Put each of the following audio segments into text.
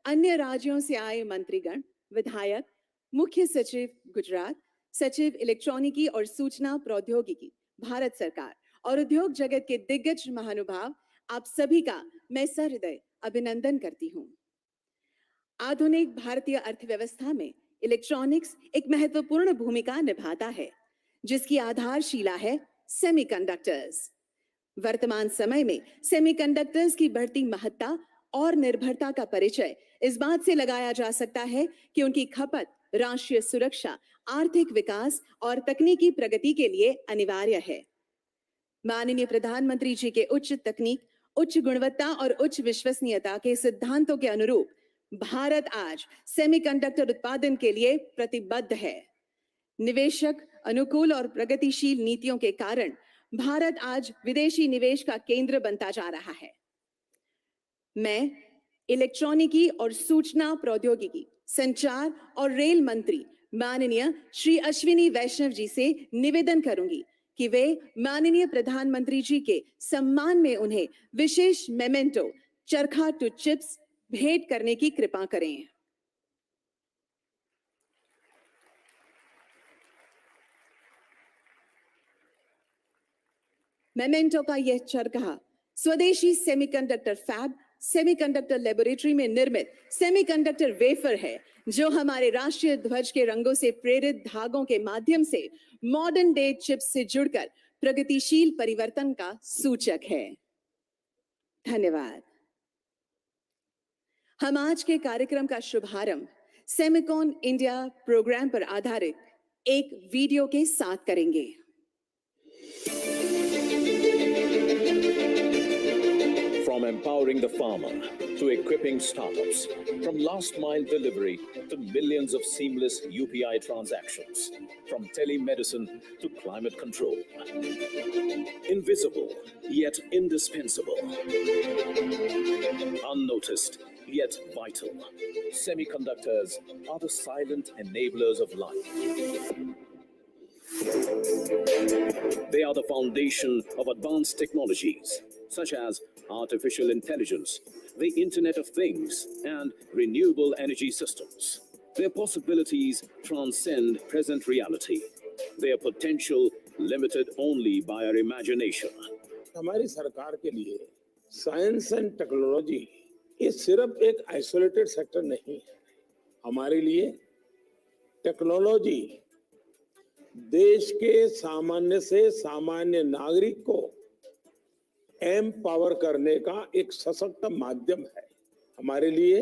अन्य राज्यों से आए मंत्रीगण, विधायक, मुख्य सचिव गुजरात, सचिव इलेक्ट्रॉनिकी और सूचना प्रौद्योगिकी भारत सरकार और उद्योग जगत के दिग्गज महानुभाव, आप सभी का मैं सहृदय अभिनंदन करती हूं। आधुनिक भारतीय अर्थव्यवस्था में इलेक्ट्रॉनिक्स एक महत्वपूर्ण भूमिका निभाता है, जिसकी आधारशिला है सेमीकंडक्टर्स। वर्तमान समय में सेमीकंडक्टर्स की बढ़ती महत्ता और निर्भरता का परिचय इस बात से लगाया जा सकता है कि उनकी खपत राष्ट्रीय सुरक्षा, आर्थिक विकास और तकनीकी प्रगति के लिए अनिवार्य है। माननीय प्रधानमंत्री जी के उच्च तकनीक, उच्च गुणवत्ता और उच्च विश्वसनीयता के सिद्धांतों के अनुरूप भारत आज सेमीकंडक्टर उत्पादन के लिए प्रतिबद्ध है। निवेशक अनुकूल और प्रगतिशील नीतियों के कारण भारत आज विदेशी निवेश का केंद्र बनता जा रहा है। मैं इलेक्ट्रॉनिकी और सूचना प्रौद्योगिकी, संचार और रेल मंत्री माननीय श्री अश्विनी वैष्णव जी से निवेदन करूंगी कि वे माननीय प्रधानमंत्री जी के सम्मान में उन्हें विशेष मेमेंटो चरखा टू चिप्स भेंट करने की कृपा करें। मेमेंटो का यह चरखा स्वदेशी सेमीकंडक्टर फैब, सेमीकंडक्टर लेबोरेटरी में निर्मित सेमीकंडक्टर वेफर है, जो हमारे राष्ट्रीय ध्वज के रंगों से प्रेरित धागों के माध्यम से मॉडर्न डे चिप्स से जुड़कर प्रगतिशील परिवर्तन का सूचक है। धन्यवाद। हम आज के कार्यक्रम का शुभारंभ सेमिकॉन इंडिया प्रोग्राम पर आधारित एक वीडियो के साथ करेंगे। From empowering the farmer to equipping startups, from last mile delivery to millions of seamless UPI transactions, from telemedicine to climate control. Invisible yet indispensable. Unnoticed yet vital. Semiconductors are the silent enablers of life. They are the foundation of advanced technologies such as artificial intelligence, the Internet of Things, and renewable energy systems. Their possibilities transcend present reality. Their potential limited only by our imagination. हमारी सरकार के लिए science and technology ये सिर्फ एक isolated sector नहीं है। हमारे लिए टेक्नोलॉजी देश के सामान्य से सामान्य नागरिक को एम्पावर करने का एक सशक्त माध्यम है। हमारे लिए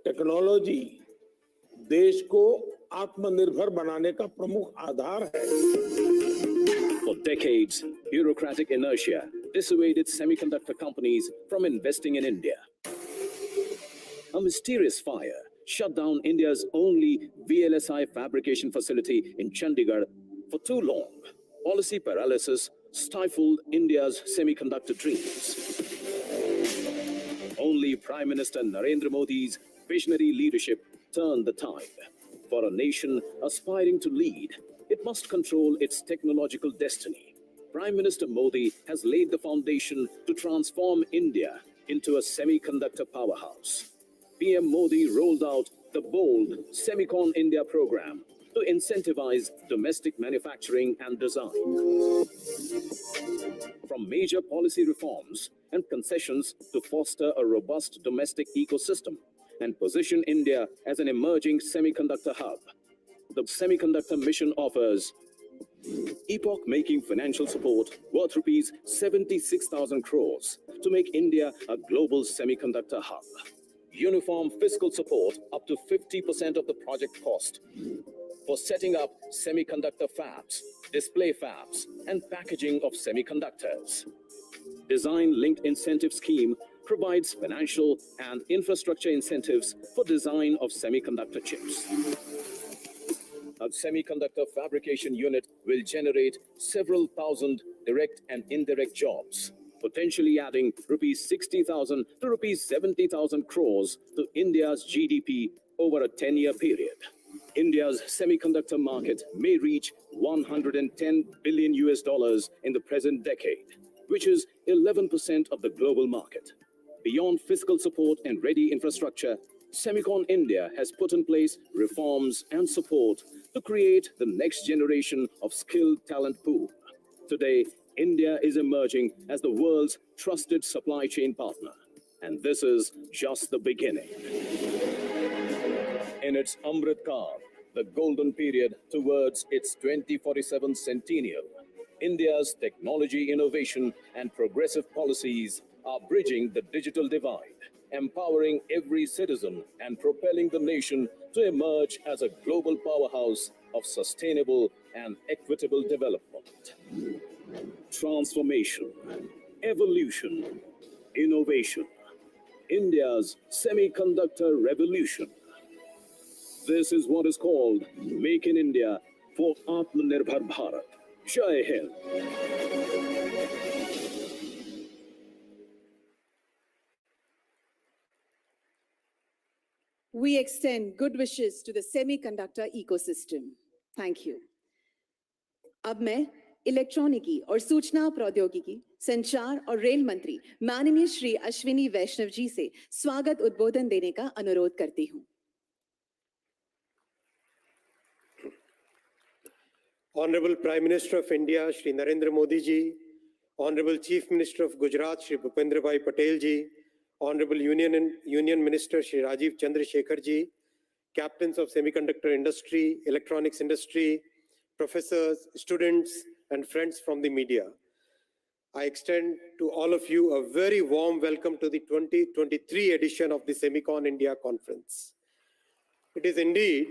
टेक्नोलॉजी देश को आत्मनिर्भर बनाने का प्रमुख आधार है। For decades, bureaucratic inertia dissuaded semiconductor companies from investing in India. A mysterious fire shut down India's only VLSI fabrication facility in Chandigarh for too long. Policy paralysis stifled India's semiconductor dreams. Only Prime Minister Narendra Modi's visionary leadership turned the tide. For a nation aspiring to lead, it must control its technological destiny. Prime Minister Modi has laid the foundation to transform India into a semiconductor powerhouse. PM Modi rolled out the bold Semicon India program to incentivize domestic manufacturing and design. From major policy reforms and concessions to foster a robust domestic ecosystem and position India as an emerging semiconductor hub, the Semiconductor Mission offers epoch-making financial support worth rupees 76,000 crores to make India a global semiconductor hub. Uniform fiscal support up to 50% of the project cost for setting up semiconductor fabs, display fabs, and packaging of semiconductors. Design-linked incentive scheme provides financial and infrastructure incentives for design of semiconductor chips. A semiconductor fabrication unit will generate several thousand direct and indirect jobs, potentially adding rupees 60,000 to rupees 70,000 crores to India's GDP over a 10-year period. India's semiconductor market may reach $110 billion in the present decade, which is 11% of the global market. Beyond fiscal support and ready infrastructure, Semicon India has put in place reforms and support to create the next generation of skilled talent pool. Today, India is emerging as the world's trusted supply chain partner, and this is just the beginning. In its Amrit Kaal, the golden period towards its 2047 centennial, India's technology innovation and progressive policies are bridging the digital divide, empowering every citizen and propelling the nation to emerge as a global powerhouse of sustainable and equitable development. Transformation, evolution, innovation. India's semiconductor revolution. This is what is called Make in India for Atmanirbhar Bharat. Jai Hind. We extend good wishes to the semiconductor ecosystem. Thank you. अब मैं इलेक्ट्रॉनिकी और सूचना प्रौद्योगिकी, संचार और rail मंत्री माननीय श्री अश्विनी वैष्णव जी से स्वागत उद्बोधन देने का अनुरोध करती हूं। Honorable Prime Minister of India, Shri Narendra Modi ji, Honorable Chief Minister of Gujarat, Shri Bhupendra Bhai Patel ji, Honorable Union Minister, Shri Rajiv Chandrasekhar ji, captains of semiconductor industry, electronics industry, professors, students, and friends from the media. I extend to all of you a very warm welcome to the 2023 edition of the Semicon India conference. It is indeed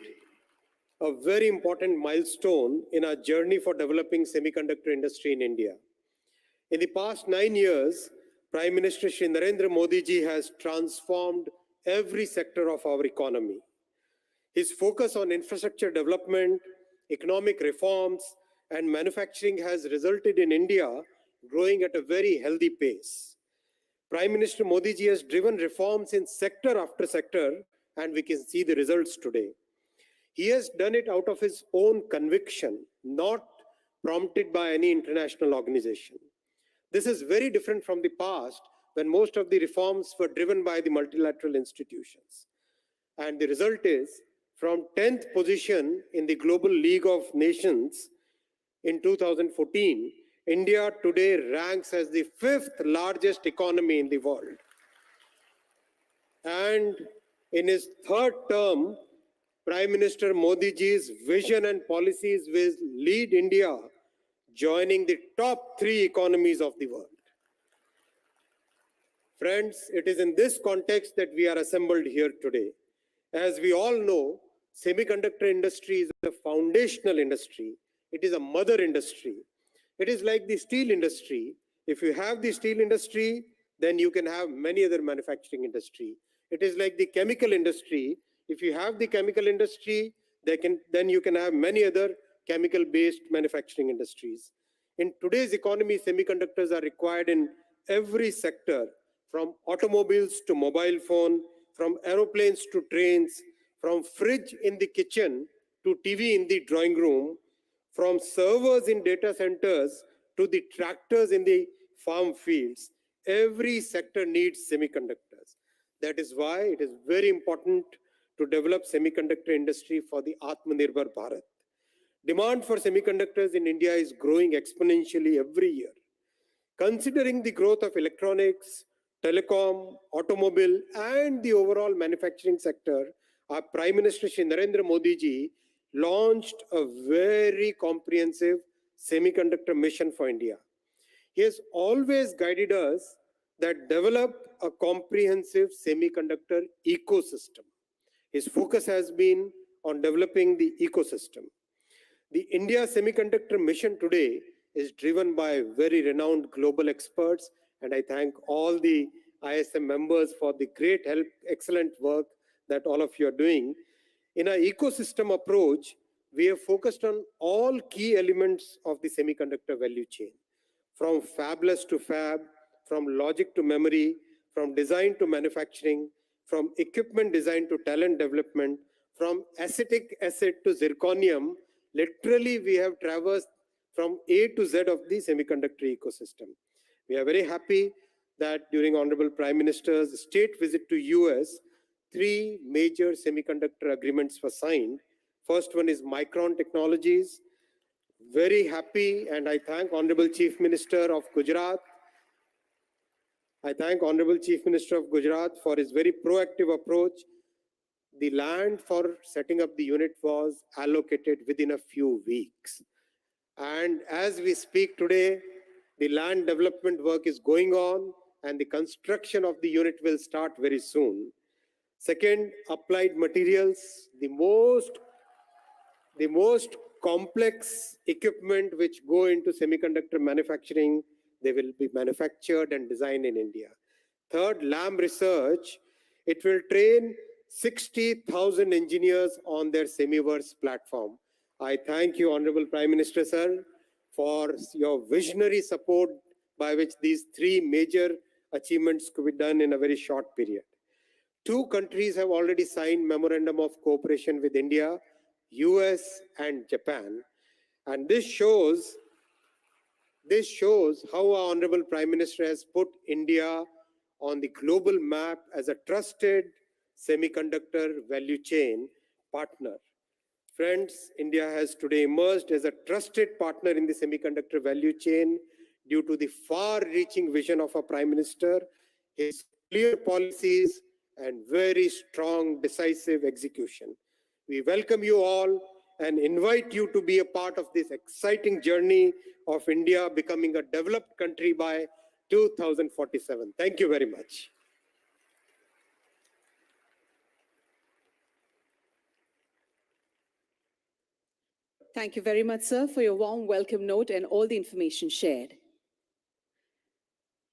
a very important milestone in our journey for developing semiconductor industry in India. In the past 9 years, Prime Minister Shri Narendra Modi ji has transformed every sector of our economy. His focus on infrastructure development, economic reforms, and manufacturing has resulted in India growing at a very healthy pace. Prime Minister Modi ji has driven reforms in sector after sector, and we can see the results today. He has done it out of his own conviction, not prompted by any international organization. This is very different from the past, when most of the reforms were driven by the multilateral institutions. And the result is, from 10th position in the Global League of Nations in 2014, India today ranks as the 5th largest economy in the world. And in his third term, Prime Minister Modi ji's vision and policies will lead India joining the top 3 economies of the world. Friends, it is in this context that we are assembled here today. As we all know, semiconductor industry is a foundational industry. It is a mother industry. It is like the steel industry. If you have the steel industry, then you can have many other manufacturing industry. It is like the chemical industry. If you have the chemical industry, then you can have many other chemical-based manufacturing industries. In today's economy, semiconductors are required in every sector, from automobiles to mobile phone, from aeroplanes to trains, from fridge in the kitchen to TV in the drawing room, from servers in data centers to the tractors in the farm fields. Every sector needs semiconductors. That is why it is very important to develop semiconductor industry for the Atmanirbhar Bharat. Demand for semiconductors in India is growing exponentially every year. Considering the growth of electronics, telecom, automobile, and the overall manufacturing sector, our Prime Minister Shri Narendra Modi ji launched a very comprehensive semiconductor mission for India. He has always guided us that develop a comprehensive semiconductor ecosystem. His focus has been on developing the ecosystem. The India Semiconductor Mission today is driven by very renowned global experts, and I thank all the ISM members for the great help, excellent work that all of you are doing. In our ecosystem approach, we have focused on all key elements of the semiconductor value chain, from fabless to fab, from logic to memory, from design to manufacturing, from equipment design to talent development, from acetic acid to zirconium. Literally, we have traversed from A to Z of the semiconductor ecosystem. We are very happy that during Honorable Prime Minister's state visit to US, three major semiconductor agreements were signed. First one is Micron Technologies. Very happy, and I thank Honorable Chief Minister of Gujarat. I thank Honorable Chief Minister of Gujarat for his very proactive approach. The land for setting up the unit was allocated within a few weeks. And as we speak today, the land development work is going on and the construction of the unit will start very soon. Second, applied materials, the most complex equipment which go into semiconductor manufacturing, they will be manufactured and designed in India. Third, Lam Research, it will train 60,000 engineers on their Semiverse platform. I thank you, Honorable Prime Minister, sir, for your visionary support by which these three major achievements could be done in a very short period. Two countries have already signed Memorandum of Cooperation with India, US and Japan. And this shows how our Honorable Prime Minister has put India on the global map as a trusted semiconductor value chain partner. Friends, India has today emerged as a trusted partner in the semiconductor value chain due to the far-reaching vision of our Prime Minister, his clear policies, and very strong, decisive execution. We welcome you all and invite you to be a part of this exciting journey of India becoming a developed country by 2047. Thank you very much. Thank you very much, sir, for your warm welcome note and all the information shared.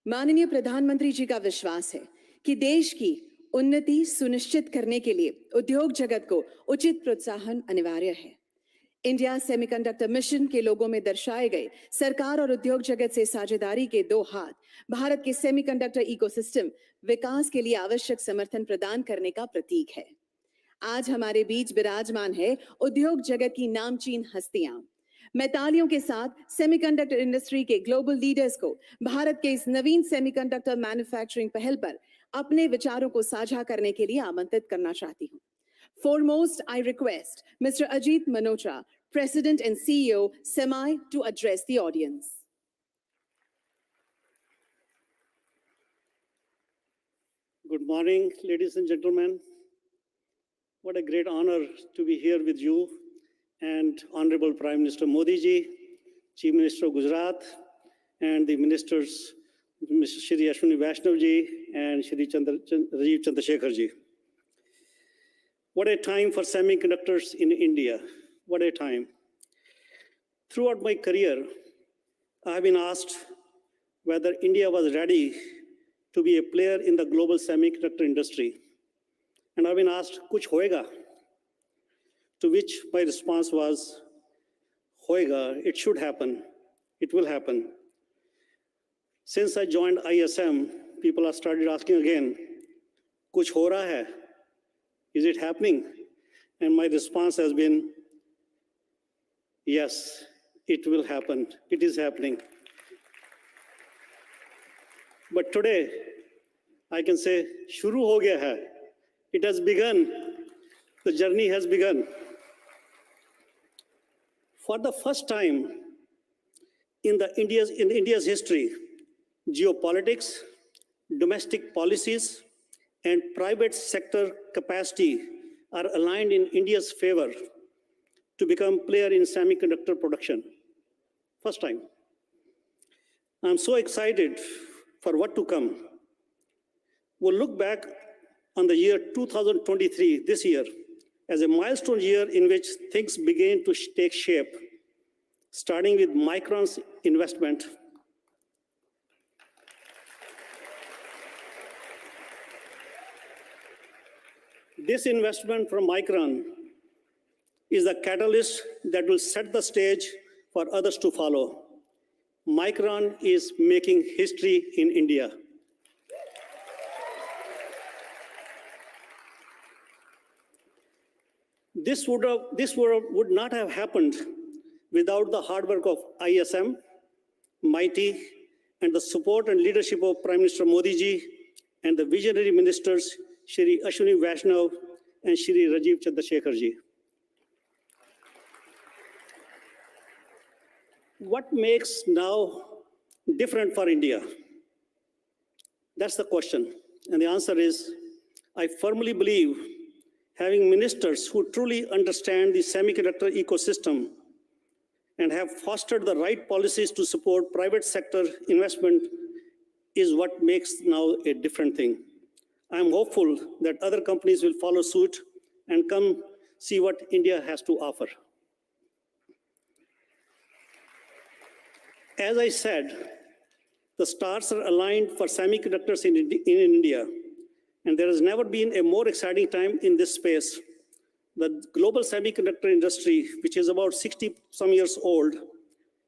माननीय प्रधानमंत्री जी का विश्वास है कि देश की उन्नति सुनिश्चित करने के लिए उद्योग जगत को उचित प्रोत्साहन अनिवार्य है। इंडिया सेमीकंडक्टर मिशन के लोगों में दर्शाए गए सरकार और उद्योग जगत से साझेदारी के दो हाथ भारत के सेमीकंडक्टर इकोसिस्टम विकास के लिए आवश्यक समर्थन प्रदान करने का प्रतीक है। आज हमारे बीच विराजमान है उद्योग जगत की नामचीन हस्तियां। मैं तालियों के साथ सेमीकंडक्टर इंडस्ट्री के ग्लोबल लीडर्स को भारत के इस नवीन सेमीकंडक्टर मैन्युफैक्चरिंग पहल पर अपने विचारों को साझा करने के लिए आमंत्रित करना चाहती हूं। Foremost, I request Mr. Ajit Manocha, President and CEO, SEMI, to address the audience. Good morning, ladies and gentlemen. What a great honor to be here with you and Honorable Prime Minister Modi ji, Chief Minister of Gujarat, and the ministers, Mr. Shri Ashwini Vaishnav ji and Shri Rajiv Chandrasekhar ji. What a time for semiconductors in India. What a time. Throughout my career, I have been asked whether India was ready to be a player in the global semiconductor industry. And I've been asked, kuch hoega? To which my response was, hoega, it should happen. It will happen. Since I joined ISM, people have started asking again, kuch ho raha hai? Is it happening? And my response has been, yes, it will happen. It is happening. But today, I can say, shuru ho gaya hai. It has begun. The journey has begun. For the first time in India's history, geopolitics, domestic policies, and private sector capacity are aligned in India's favor to become player in semiconductor production. First time. I'm so excited for what to come. We'll look back on the year 2023, this year, as a milestone year in which things began to take shape, starting with Micron's investment. This investment from Micron is the catalyst that will set the stage for others to follow. Micron is making history in India. This would not have happened without the hard work of ISM, MITI, and the support and leadership of Prime Minister Modi ji and the visionary ministers Shri Ashwini Vaishnav, and Shri Rajiv Chandrasekhar ji. What makes now different for India? That's the question. And the answer is, I firmly believe having ministers who truly understand the semiconductor ecosystem and have fostered the right policies to support private sector investment is what makes now a different thing. I'm hopeful that other companies will follow suit and come see what India has to offer. As I said, the stars are aligned for semiconductors in India, and there has never been a more exciting time in this space. The global semiconductor industry, which is about 60-some years old,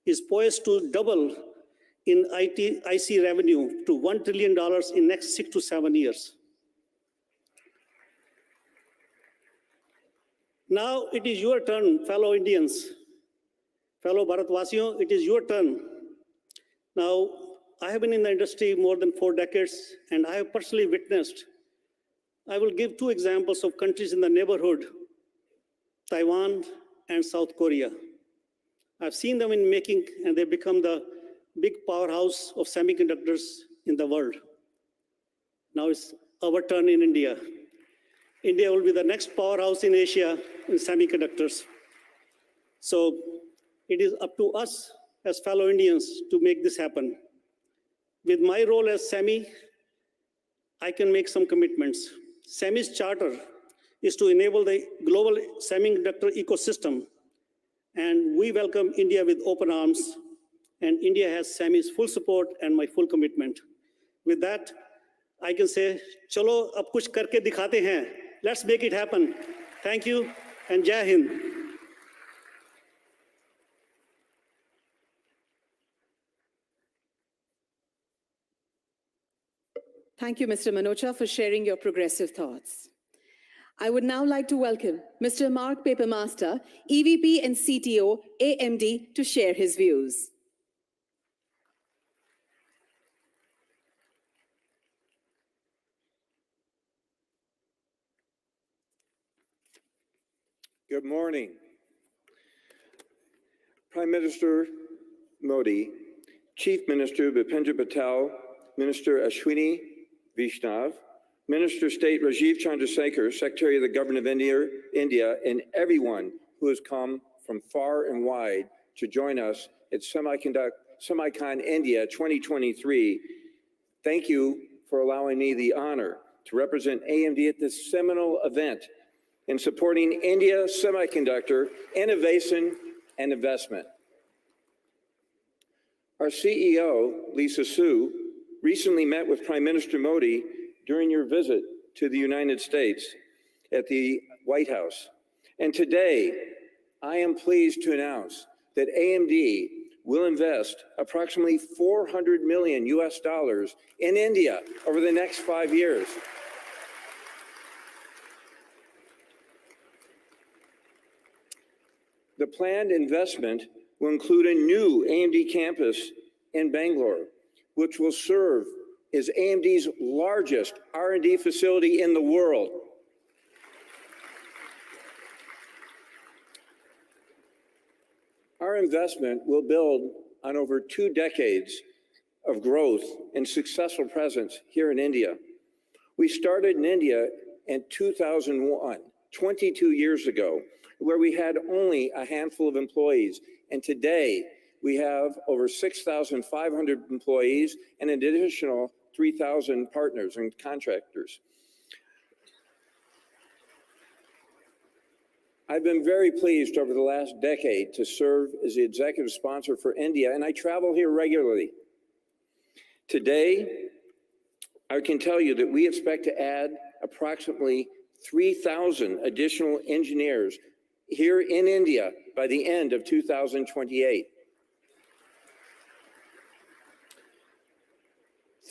is poised to double in IC revenue to $1 trillion in next 6 to 7 years. Now it is your turn, fellow Indians, fellow Bharatvasiyon, it is your turn. Now, I have been in the industry more than 4 decades, and I have personally witnessed. I will give 2 examples of countries in the neighborhood, Taiwan and South Korea. I've seen them in making, and they become the big powerhouse of semiconductors in the world. Now it's our turn in India. India will be the next powerhouse in Asia in semiconductors. So it is up to us as fellow Indians to make this happen. With my role as SEMI, I can make some commitments. SEMI's charter is to enable the global semiconductor ecosystem, and we welcome India with open arms, and India has SEMI's full support and my full commitment. With that, I can say, chalo ab kuch karke dikhate hain. Let's make it happen. Thank you, and Jai Hind. Thank you, Mr. Manocha, for sharing your progressive thoughts. I would now like to welcome Mr. Mark Papermaster, EVP and CTO, AMD, to share his views. Good morning. Prime Minister Modi, Chief Minister Bhupendra Patel, Minister Ashwini Vaishnav, Minister of State Rajiv Chandrasekhar, Secretary of the Government of India, and everyone who has come from far and wide to join us at Semicon India 2023. Thank you for allowing me the honor to represent AMD at this seminal event in supporting India semiconductor innovation and investment. Our CEO, Lisa Su, recently met with Prime Minister Modi during your visit to the United States at the White House. And today, I am pleased to announce that AMD will invest approximately $400 million in India over the next 5 years. The planned investment will include a new AMD campus in Bangalore, which will serve as AMD's largest R&D facility in the world. Our investment will build on over 2 decades of growth and successful presence here in India. We started in India in 2001, 22 years ago, where we had only a handful of employees. And today, we have over 6,500 employees and an additional 3,000 partners and contractors. I've been very pleased over the last decade to serve as the executive sponsor for India, and I travel here regularly. Today, I can tell you that we expect to add approximately 3,000 additional engineers here in India by the end of 2028.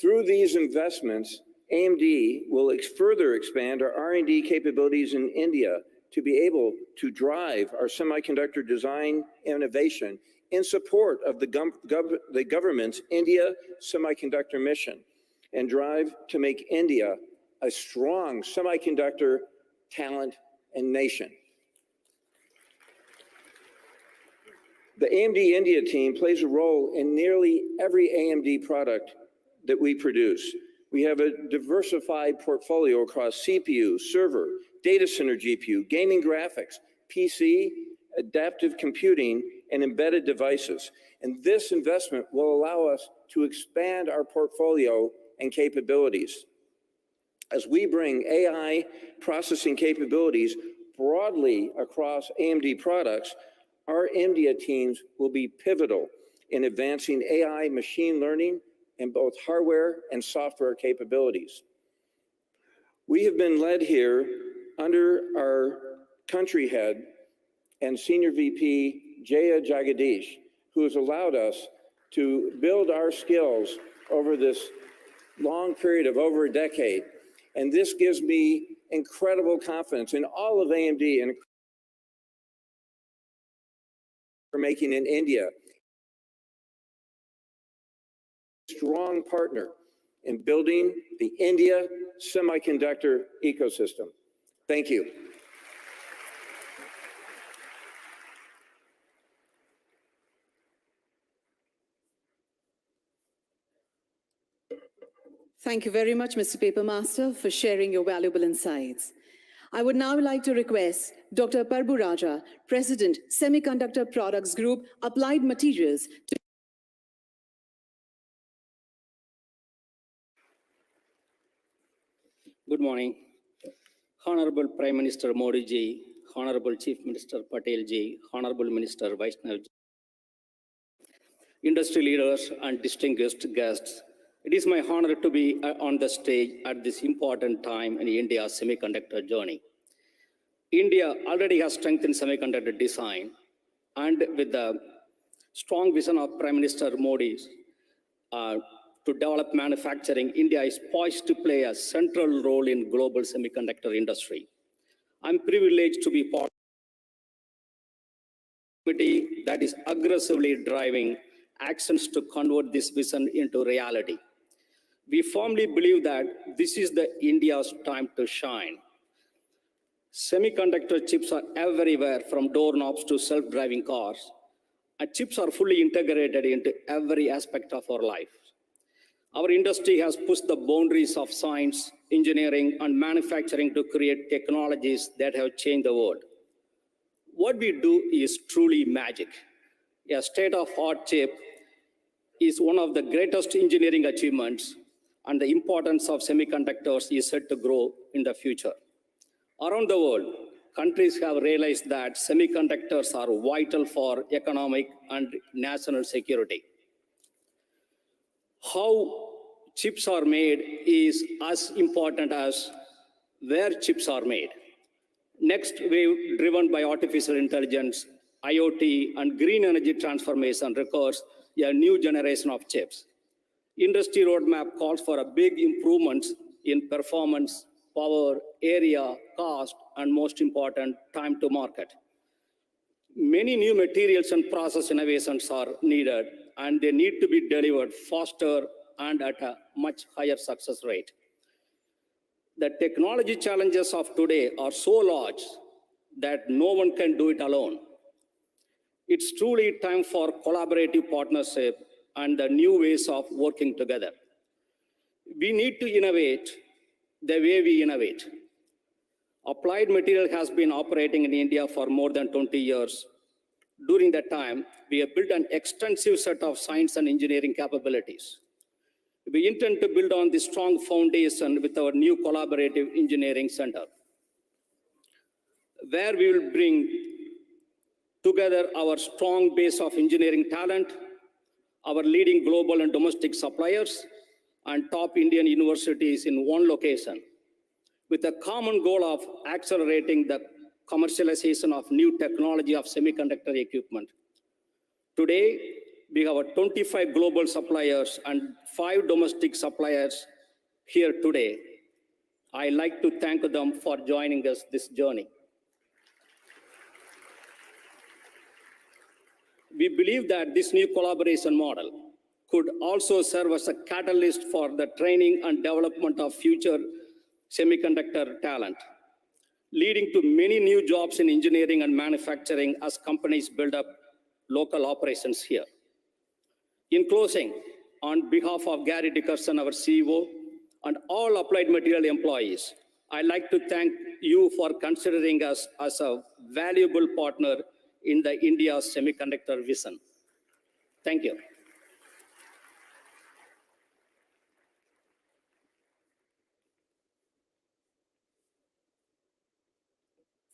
Through these investments, AMD will further expand our R&D capabilities in India to be able to drive our semiconductor design innovation in support of the government's India semiconductor mission and drive to make India a strong semiconductor talent and nation. The AMD India team plays a role in nearly every AMD product that we produce. We have a diversified portfolio across CPU, server, data center GPU, gaming graphics, PC, adaptive computing, and embedded devices. And this investment will allow us to expand our portfolio and capabilities. As we bring AI processing capabilities broadly across AMD products, our India teams will be pivotal in advancing AI machine learning and both hardware and software capabilities. We have been led here under our country head and Senior VP Jaya Jagadish, who has allowed us to build our skills over this long period of over a decade. And this gives me incredible confidence in all of AMD and for making in India a strong partner in building the India semiconductor ecosystem. Thank you. Thank you very much, Mr. Papermaster, for sharing your valuable insights. I would now like to request Dr. Parbu Raja, President, Semiconductor Products Group, Applied Materials, to Good morning. Honorable Prime Minister Modi ji, Honorable Chief Minister Patel ji, Honorable Minister Vaishnav ji, industry leaders and distinguished guests, it is my honor to be on the stage at this important time in India's semiconductor journey. India already has strengthened semiconductor design, and with the strong vision of Prime Minister Modi to develop manufacturing, India is poised to play a central role in global semiconductor industry. I'm privileged to be part of a committee that is aggressively driving actions to convert this vision into reality. We firmly believe that this is the India's time to shine. Semiconductor chips are everywhere, from doorknobs to self-driving cars, and chips are fully integrated into every aspect of our life. Our industry has pushed the boundaries of science, engineering, and manufacturing to create technologies that have changed the world. What we do is truly magic. A state-of-the-art chip is one of the greatest engineering achievements, and the importance of semiconductors is set to grow in the future. Around the world, countries have realized that semiconductors are vital for economic and national security. How chips are made is as important as where chips are made. Next wave, driven by artificial intelligence, IoT, and green energy transformation, requires a new generation of chips. Industry roadmap calls for a big improvements in performance, power, area, cost, and most important, time to market. Many new materials and process innovations are needed, and they need to be delivered faster and at a much higher success rate. The technology challenges of today are so large that no one can do it alone. It's truly time for collaborative partnership and the new ways of working together. We need to innovate the way we innovate. Applied Material has been operating in India for more than 20 years. During that time, we have built an extensive set of science and engineering capabilities. We intend to build on this strong foundation with our new collaborative engineering center, where we will bring together our strong base of engineering talent, our leading global and domestic suppliers, and top Indian universities in one location, with a common goal of accelerating the commercialization of new technology of semiconductor equipment. Today, we have 25 global suppliers and 5 domestic suppliers here today. I like to thank them for joining us this journey. We believe that this new collaboration model could also serve as a catalyst for the training and development of future semiconductor talent, leading to many new jobs in engineering and manufacturing as companies build up local operations here. In closing, on behalf of Gary Dickerson, our CEO, and all Applied Material employees, I'd like to thank you for considering us as a valuable partner in the India's semiconductor vision. Thank you.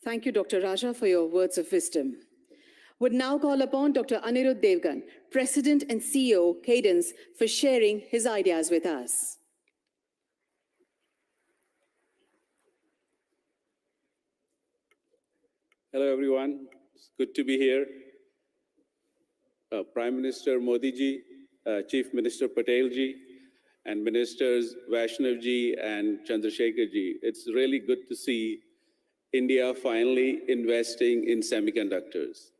Thank you, Dr. Raja, for your words of wisdom. Would now call upon Dr. Anirudh Devgan, President and CEO, Cadence, for sharing his ideas with us. Hello, everyone. It's good to be here. Prime Minister Modi ji, Chief Minister Patel ji, and Ministers Vaishnav ji and Chandrasekhar ji. It's really good to see India finally investing in semiconductors.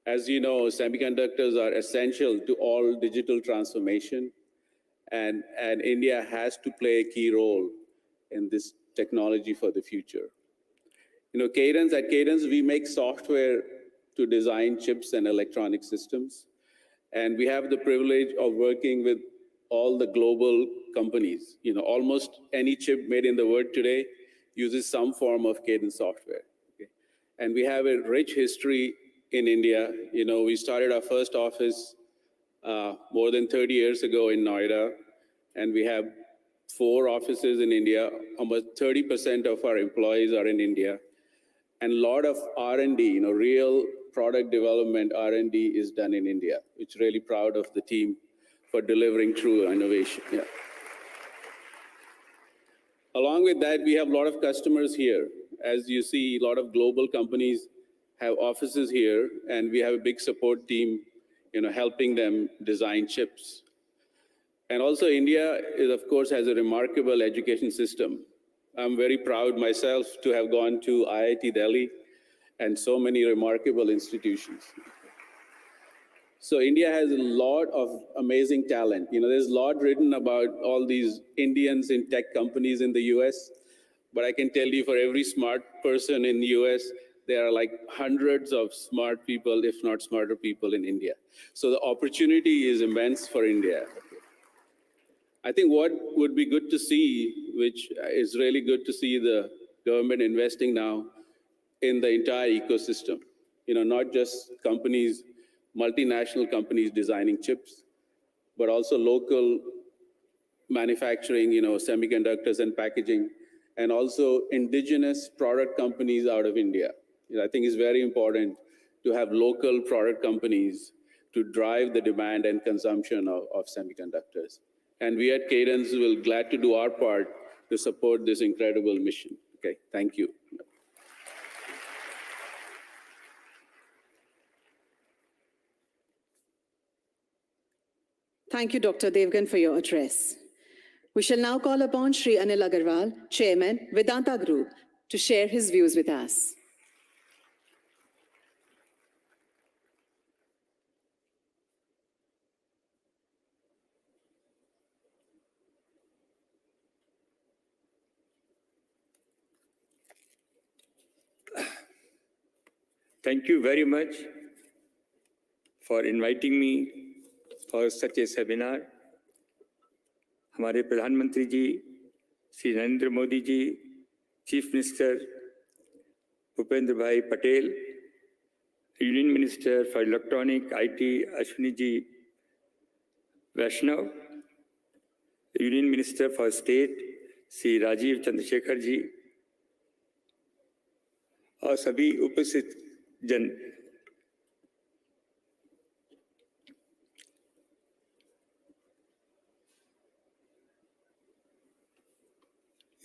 As you know, semiconductors are essential to all digital transformation, and India has to play a key role in this technology for the future. You know, at Cadence, we make software to design chips and electronic systems. And we have the privilege of working with all the global companies. You know, almost any chip made in the world today uses some form of Cadence software. Okay? And we have a rich history in India. You know, we started our first office more than 30 years ago in Noida, and we have 4 offices in India. Almost 30% of our employees are in India. And a lot of R&D, you know, real product development R&D is done in India, which really proud of the team for delivering true innovation. Yeah. Along with that, we have a lot of customers here. As you see, a lot of global companies have offices here, and we have a big support team, you know, helping them design chips. And also India is, of course, has a remarkable education system. I'm very proud myself to have gone to IIT Delhi and so many remarkable institutions. So India has a lot of amazing talent. You know, there's a lot written about all these Indians in tech companies in the US, but I can tell you for every smart person in the US, there are like hundreds of smart people, if not smarter people in India. So the opportunity is immense for India. I think what would be good to see, which is really good to see the government investing now in the entire ecosystem, you know, not just companies, multinational companies designing chips, but also local manufacturing, you know, semiconductors and packaging, and also indigenous product companies out of India. You know, I think it's very important to have local product companies to drive the demand and consumption of semiconductors. And we at Cadence will glad to do our part to support this incredible mission. Okay, thank you. Thank you, Dr. Devgan, for your address. We shall now call upon Shri Anil Agarwal, Chairman, Vedanta Group, to share his views with us. Thank you very much for inviting me for such a seminar. हमारे प्रधानमंत्री ji Shri Narendra Modi ji, chief minister Bhupendra Bhai Patel, union minister for electronic IT Ashwini ji Vaishnaw, union minister for state Shri Rajeev Chandrasekhar ji, और सभी उपस्थित जन।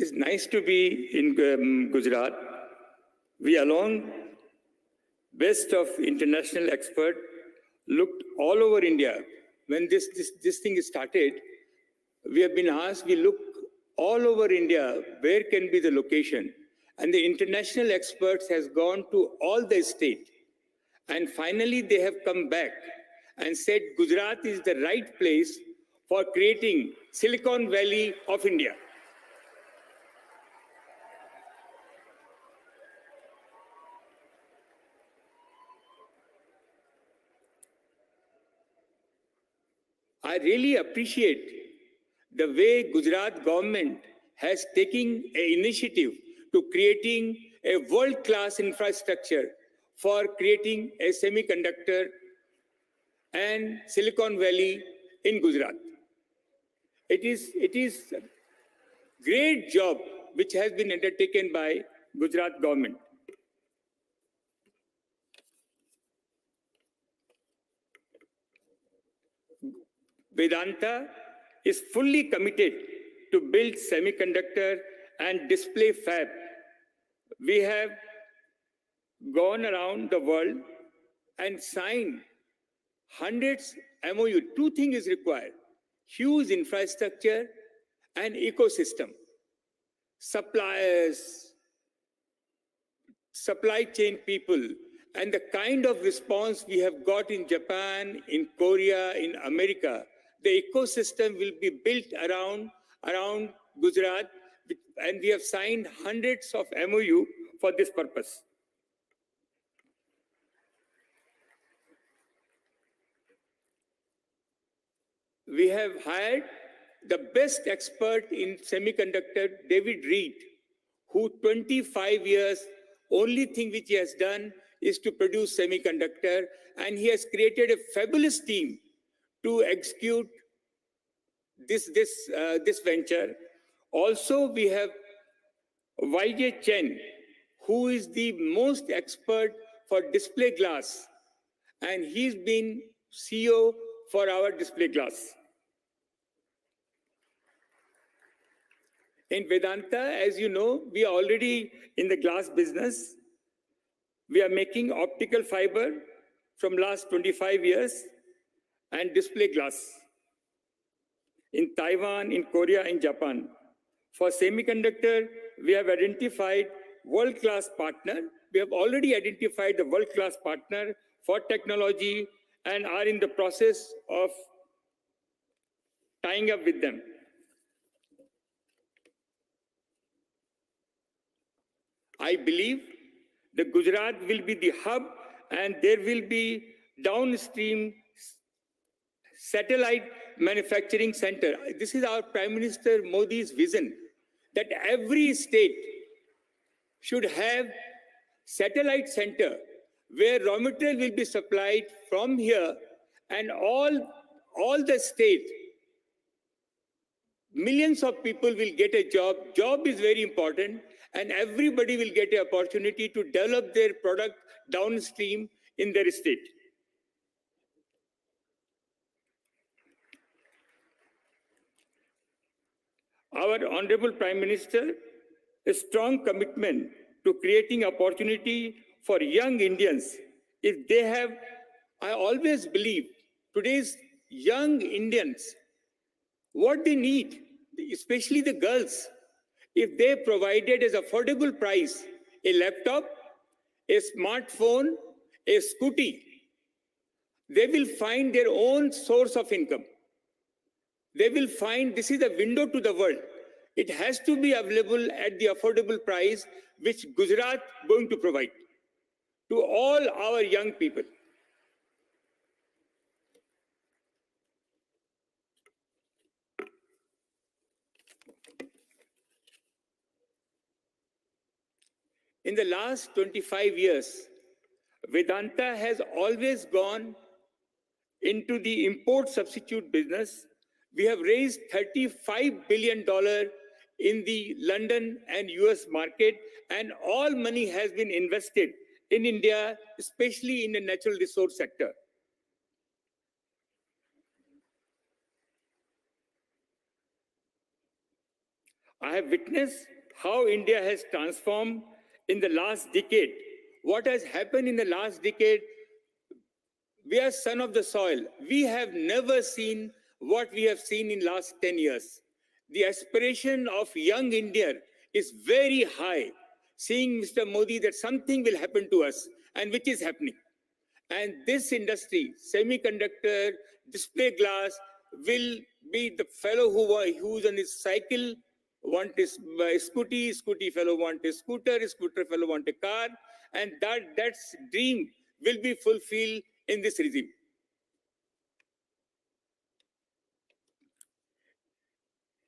It's nice to be in Gujarat. We along best of international expert looked all over India. When this thing started, we have been asked, we look all over India, where can be the location? And the international experts has gone to all the state. And finally, they have come back and said, Gujarat is the right place for creating Silicon Valley of India. I really appreciate the way Gujarat government has taken an initiative to creating a world-class infrastructure for creating a semiconductor and Silicon Valley in Gujarat. It is a great job which has been undertaken by Gujarat government. Vedanta is fully committed to build semiconductor and display fab. We have gone around the world and signed hundreds MOU. Two things is required: huge infrastructure and ecosystem. Suppliers, supply chain people, and the kind of response we have got in Japan, in Korea, in America, the ecosystem will be built around Gujarat, and we have signed hundreds of MOU for this purpose. We have hired the best expert in semiconductor, David Reed, who 25 years, only thing which he has done is to produce semiconductor, and he has created a fabulous team to execute this venture. Also, we have YJ Chen, who is the most expert for display glass, and he's been CEO for our display glass. In Vedanta, as you know, we are already in the glass business. We are making optical fiber from last 25 years and display glass in Taiwan, in Korea, in Japan. For semiconductor, we have identified world-class partner. We have already identified the world-class partner for technology and are in the process of tying up with them. I believe the Gujarat will be the hub, and there will be downstream satellite manufacturing center. This is our Prime Minister Modi's vision, that every state should have satellite center where raw material will be supplied from here, and all the state, millions of people will get a job. Job is very important, and everybody will get an opportunity to develop their product downstream in their state. Our Honorable Prime Minister, a strong commitment to creating opportunity for young Indians. If they have, I always believe, today's young Indians, what they need, especially the girls, if they provided as affordable price a laptop, a smartphone, a scooty, they will find their own source of income. They will find this is a window to the world. It has to be available at the affordable price which Gujarat is going to provide to all our young people. In the last 25 years, Vedanta has always gone into the import substitute business. We have raised $35 billion in the London and US market, and all money has been invested in India, especially in the natural resource sector. I have witnessed how India has transformed in the last decade. What has happened in the last decade? We are son of the soil. We have never seen what we have seen in last 10 years. The aspiration of young India is very high, seeing Mr. Modi that something will happen to us, and which is happening. And this industry, semiconductor, display glass, will be the fellow who's on his cycle, want his scooty, scooty fellow want a scooter, scooter fellow want a car, and that's dream will be fulfilled in this regime.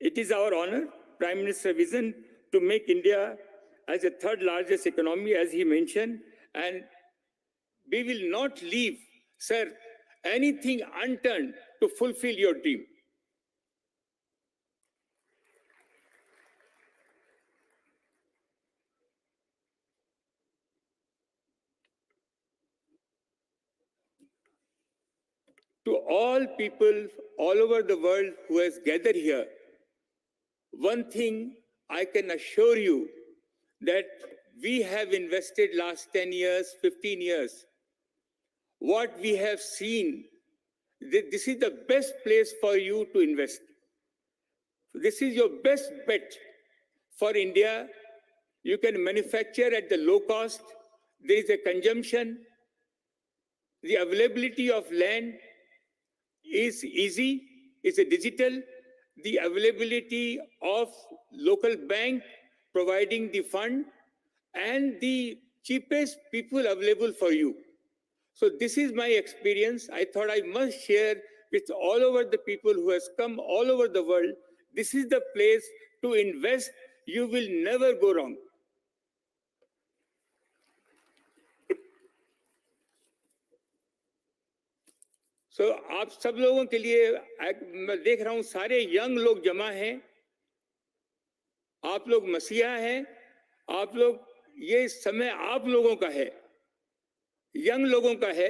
It is our honor, Prime Minister's vision to make India as the third largest economy, as he mentioned, and we will not leave, sir, anything unturned to fulfill your dream. To all people all over the world who has gathered here, one thing I can assure you that we have invested last 10 years, 15 years. What we have seen, this is the best place for you to invest. This is your best bet for India. You can manufacture at the low cost. There is a consumption. The availability of land is easy, it's a digital. The availability of local bank providing the fund and the cheapest people available for you. So this is my experience. I thought I must share with all over the people who has come all over the world. This is the place to invest. You will never go wrong. So आप सब लोगों के लिए मैं देख रहा हूं सारे यंग लोग जमा हैं, आप लोग मसीहा हैं, आप लोग, ये समय आप लोगों का है, यंग लोगों का है.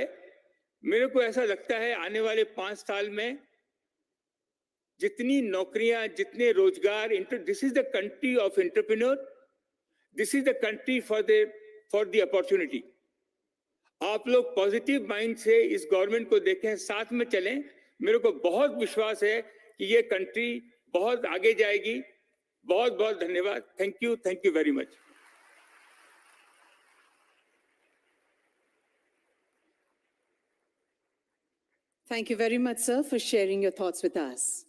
मेरे को ऐसा लगता है आने वाले 5 साल में जितनी नौकरियां, जितने रोजगार, this is the country of entrepreneur, this is the country for the opportunity. आप लोग पॉजिटिव माइंड से इस गवर्नमेंट को देखें, साथ में चलें. मेरे को बहुत विश्वास है कि ये कंट्री बहुत आगे जाएगी. बहुत बहुत धन्यवाद. Thank you very much. Thank you very much, sir, for sharing your thoughts with us.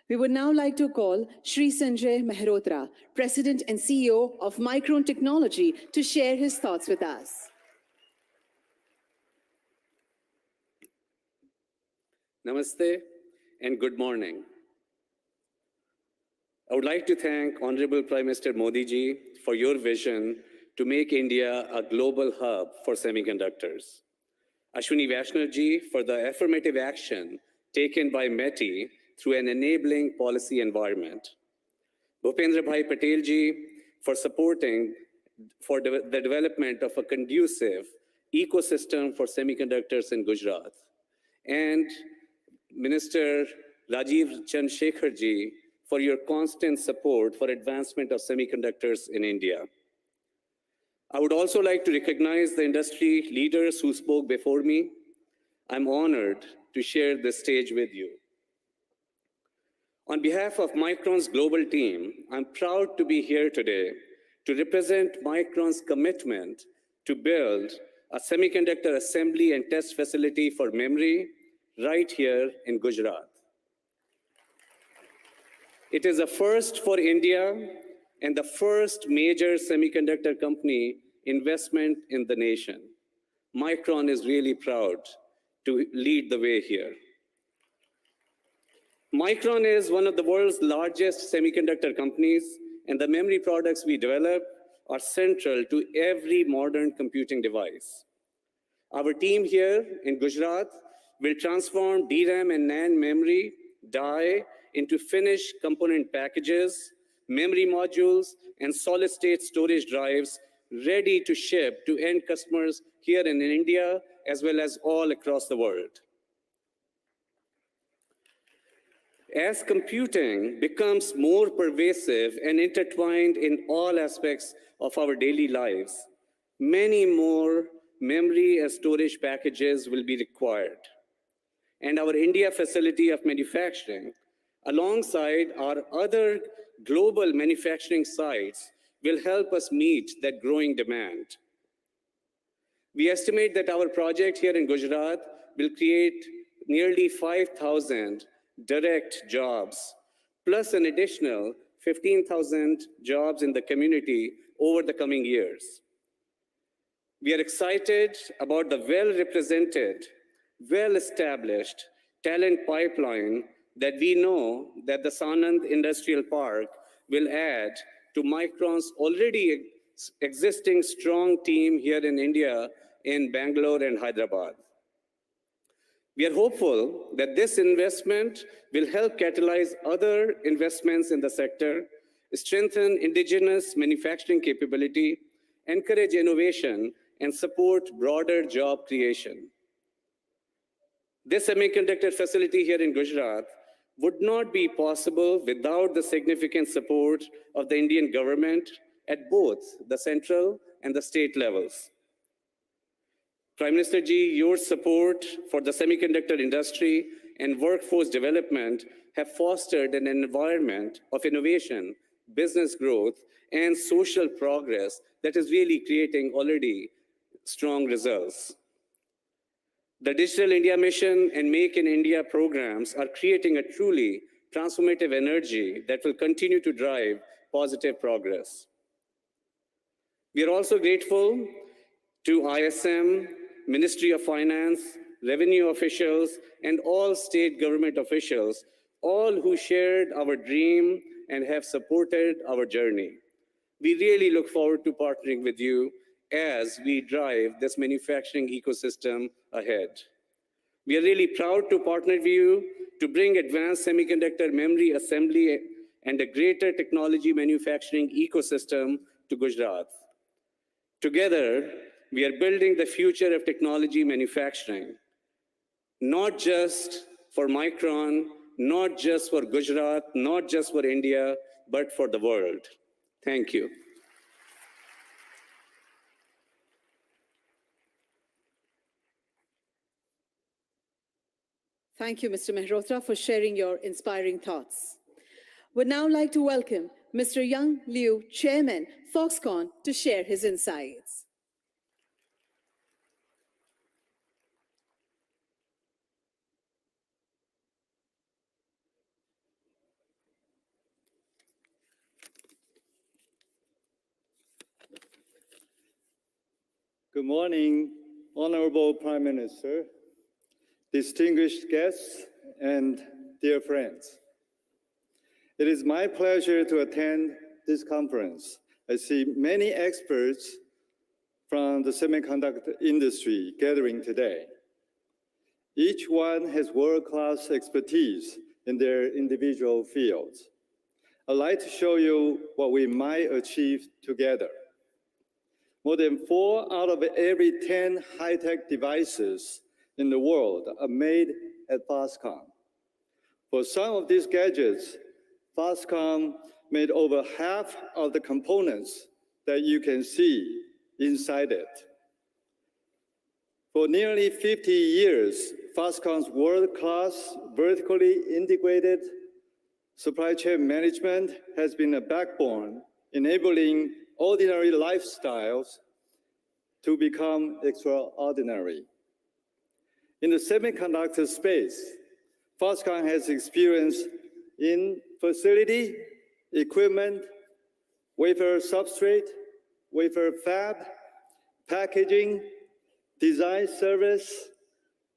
We would now like to call Shri Sanjay Mehrotra, President and CEO of Micron Technology, to share his thoughts with us. Namaste and good morning. I would like to thank Honorable Prime Minister Modi ji for your vision to make India a global hub for semiconductors. Ashwini Vaishnav ji for the affirmative action taken by METI through an enabling policy environment. Bhupendra Bhai Patel ji for supporting the development of a conducive ecosystem for semiconductors in Gujarat. And Minister Rajiv Chandrasekhar ji for your constant support for advancement of semiconductors in India. I would also like to recognize the industry leaders who spoke before me. I'm honored to share this stage with you. On behalf of Micron's global team, I'm proud to be here today to represent Micron's commitment to build a semiconductor assembly and test facility for memory right here in Gujarat. It is a first for India and the first major semiconductor company investment in the nation. Micron is really proud to lead the way here. Micron is one of the world's largest semiconductor companies, and the memory products we develop are central to every modern computing device. Our team here in Gujarat will transform DRAM and NAND memory die into finished component packages, memory modules, and solid-state storage drives ready to ship to end customers here in India as well as all across the world. As computing becomes more pervasive and intertwined in all aspects of our daily lives, many more memory and storage packages will be required. And our India facility of manufacturing, alongside our other global manufacturing sites, will help us meet that growing demand. We estimate that our project here in Gujarat will create nearly 5,000 direct jobs, plus an additional 15,000 jobs in the community over the coming years. We are excited about the well-represented, well-established talent pipeline that we know that the Sanand Industrial Park will add to Micron's already existing strong team here in India in Bangalore and Hyderabad. We are hopeful that this investment will help catalyze other investments in the sector, strengthen indigenous manufacturing capability, encourage innovation, and support broader job creation. This semiconductor facility here in Gujarat would not be possible without the significant support of the Indian government at both the central and the state levels. Prime Minister Ji, your support for the semiconductor industry and workforce development have fostered an environment of innovation, business growth, and social progress that is really creating already strong results. The Digital India Mission and Make in India programs are creating a truly transformative energy that will continue to drive positive progress. We are also grateful to ISM, Ministry of Finance, revenue officials, and all state government officials, all who shared our dream and have supported our journey. We really look forward to partnering with you as we drive this manufacturing ecosystem ahead. We are really proud to partner with you to bring advanced semiconductor memory assembly and a greater technology manufacturing ecosystem to Gujarat. Together, we are building the future of technology manufacturing, not just for Micron, not just for Gujarat, not just for India, but for the world. Thank you. Thank you, Mr. Mehrotra, for sharing your inspiring thoughts. Would now like to welcome Mr. Yang Liu, Chairman, Foxconn, to share his insights. Good morning, Honorable Prime Minister, distinguished guests, and dear friends. It is my pleasure to attend this conference. I see many experts from the semiconductor industry gathering today. Each one has world-class expertise in their individual fields. I'd like to show you what we might achieve together. More than 4 out of every 10 high-tech devices in the world are made at Foxconn. For some of these gadgets, Foxconn made over half of the components that you can see inside it. For nearly 50 years, Foxconn's world-class, vertically integrated supply chain management has been a backbone enabling ordinary lifestyles to become extraordinary. In the semiconductor space, Foxconn has experience in facility, equipment, wafer substrate, wafer fab, packaging, design service,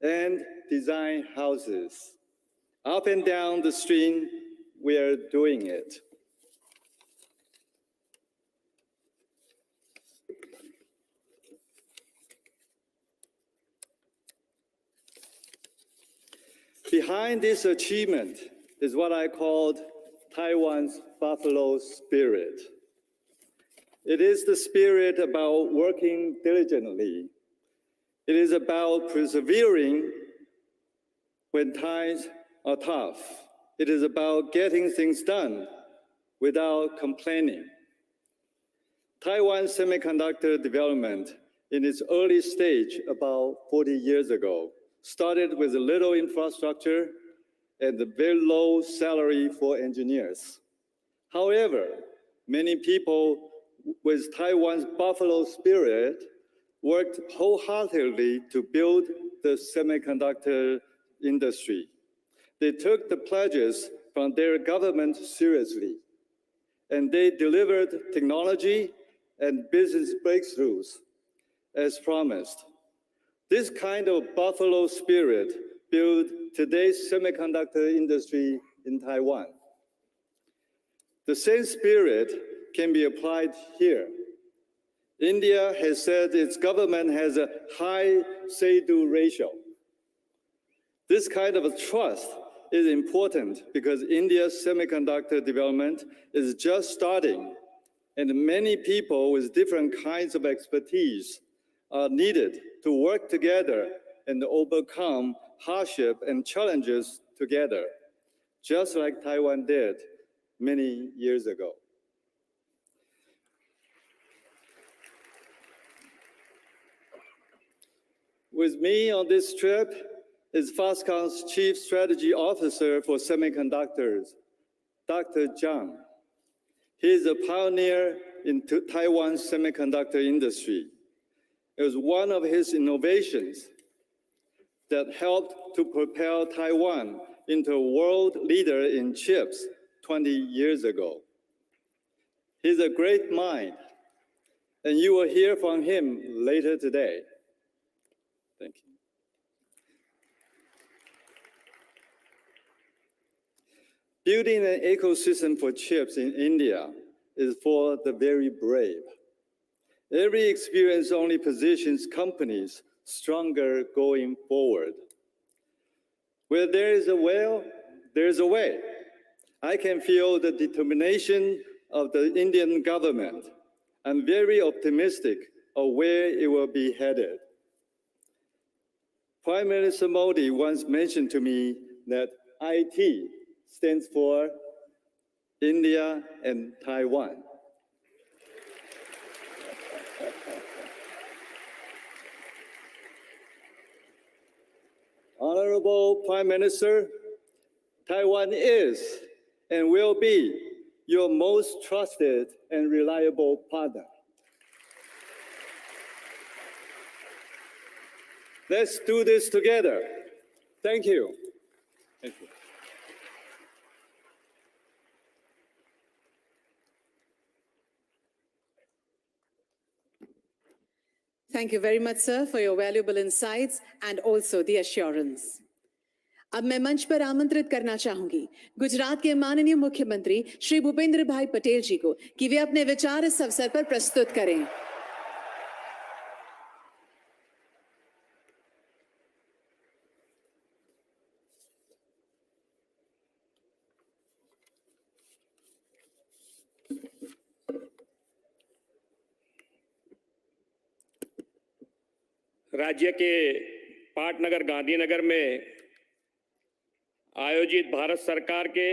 and design houses. Up and down the stream, we are doing it. Behind this achievement is what I called Taiwan's buffalo spirit. It is the spirit about working diligently. It is about persevering when times are tough. It is about getting things done without complaining. Taiwan's semiconductor development in its early stage about 40 years ago started with a little infrastructure and a very low salary for engineers. However, many people with Taiwan's buffalo spirit worked wholeheartedly to build the semiconductor industry. They took the pledges from their government seriously, and they delivered technology and business breakthroughs as promised. This kind of buffalo spirit build today's semiconductor industry in Taiwan. The same spirit can be applied here. India has said its government has a high say-do ratio. This kind of trust is important because India's semiconductor development is just starting, and many people with different kinds of expertise are needed to work together and overcome hardship and challenges together, just like Taiwan did many years ago. With me on this trip is Foxconn's Chief Strategy Officer for Semiconductors, Dr. Zhang. He is a pioneer in Taiwan's semiconductor industry. It was one of his innovations that helped to propel Taiwan into a world leader in chips 20 years ago. He's a great mind, and you will hear from him later today. Thank you. Building an ecosystem for chips in India is for the very brave. Every experience only positions companies stronger going forward. Where there is a will, there is a way. I can feel the determination of the Indian government. I'm very optimistic of where it will be headed. Prime Minister Modi once mentioned to me that IT stands for India and Taiwan. Honorable Prime Minister, Taiwan is and will be your most trusted and reliable partner. Let's do this together. Thank you. Thank you. Thank you very much, sir, for your valuable insights and also the assurance. अब मैं मंच पर आमंत्रित करना चाहूंगी गुजरात के माननीय मुख्यमंत्री श्री भूपेंद्र भाई पटेल जी को कि वे अपने विचार इस अवसर पर प्रस्तुत करें। राज्य के पाटनगर गांधीनगर में आयोजित भारत सरकार के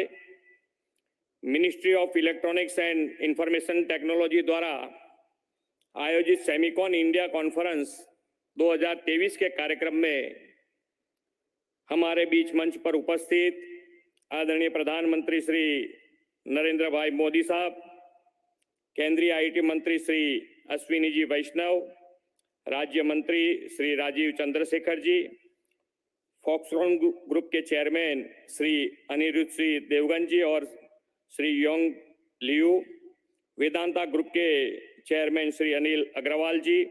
ministry of electronics and information technology द्वारा आयोजित सेमिकॉन इंडिया कॉन्फ्रेंस 2023 के कार्यक्रम में हमारे बीच मंच पर उपस्थित आदरणीय प्रधानमंत्री श्री नरेंद्र भाई मोदी साहब, केंद्रीय आईटी मंत्री श्री अश्विनी जी वैष्णव, राज्य मंत्री श्री राजीव चंद्रशेखर जी, फॉक्सकॉन ग्रुप के चेयरमैन श्री अनिरुद्ध श्री देवगन जी और Shri Yong Liu, Vedanta group के चेयरमैन श्री अनिल अग्रवाल जी,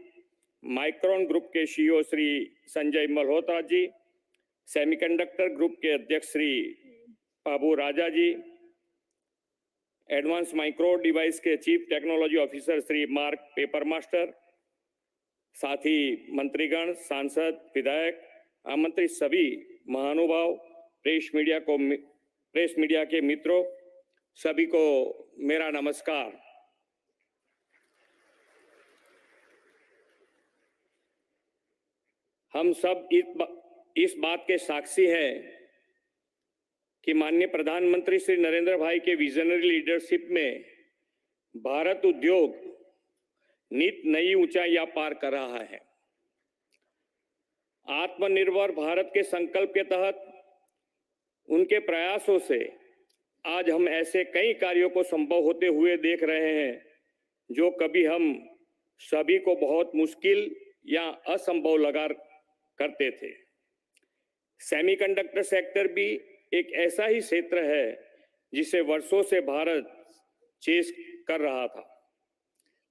माइक्रोन ग्रुप के CEO Shri Sanjay Malhotra ji, semiconductor group के अध्यक्ष श्री बाबू राजा जी, एडवांस माइक्रो डिवाइस के chief technology officer Shri mark paper master, साथ ही मंत्रीगण, सांसद, विधायक, आमंत्रित सभी महानुभाव, प्रेस मीडिया के मित्रों, सभी को मेरा नमस्कार। हम सब इस बात के साक्षी हैं कि माननीय प्रधानमंत्री श्री नरेंद्र भाई के विजनरी लीडरशिप में भारत उद्योग नित नई ऊंचाइयां पार कर रहा है। आत्मनिर्भर भारत के संकल्प के तहत उनके प्रयासों से आज हम ऐसे कई कार्यों को संभव होते हुए देख रहे हैं जो कभी हम सभी को बहुत मुश्किल या असंभव लगा करते थे। सेमीकंडक्टर सेक्टर भी एक ऐसा ही क्षेत्र है जिसे वर्षों से भारत चेस कर रहा था,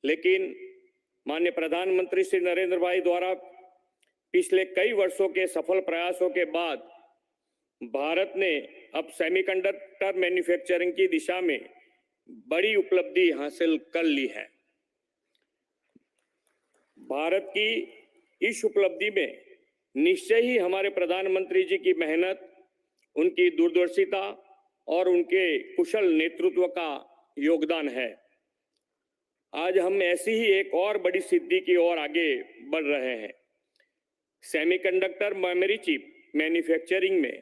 लेकिन माननीय प्रधानमंत्री श्री नरेंद्र भाई द्वारा पिछले कई वर्षों के सफल प्रयासों के बाद भारत ने अब सेमीकंडक्टर मैन्युफैक्चरिंग की दिशा में बड़ी उपलब्धि हासिल कर ली है। भारत की इस उपलब्धि में निश्चय ही हमारे प्रधानमंत्री जी की मेहनत, उनकी दूरदर्शिता और उनके कुशल नेतृत्व का योगदान है। आज हम ऐसी ही एक और बड़ी सिद्धि की ओर आगे बढ़ रहे हैं। सेमीकंडक्टर मेमोरी चिप मैन्युफैक्चरिंग में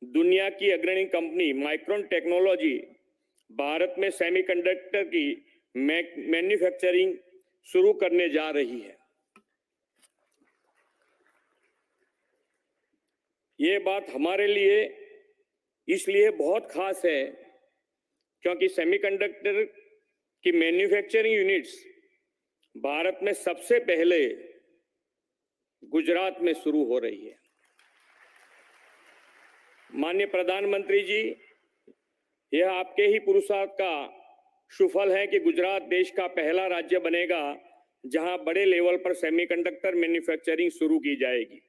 दुनिया की अग्रणी कंपनी माइक्रोन टेक्नोलॉजी भारत में सेमीकंडक्टर की मैन्युफैक्चरिंग शुरू करने जा रही है। ये बात हमारे लिए इसलिए बहुत खास है क्योंकि सेमीकंडक्टर की मैन्युफैक्चरिंग यूनिट्स भारत में सबसे पहले गुजरात में शुरू हो रही है। माननीय प्रधानमंत्री जी, यह आपके ही पुरुषार्थ का सुफल है कि गुजरात देश का पहला राज्य बनेगा जहां बड़े लेवल पर सेमीकंडक्टर मैन्युफैक्चरिंग शुरू की जाएगी।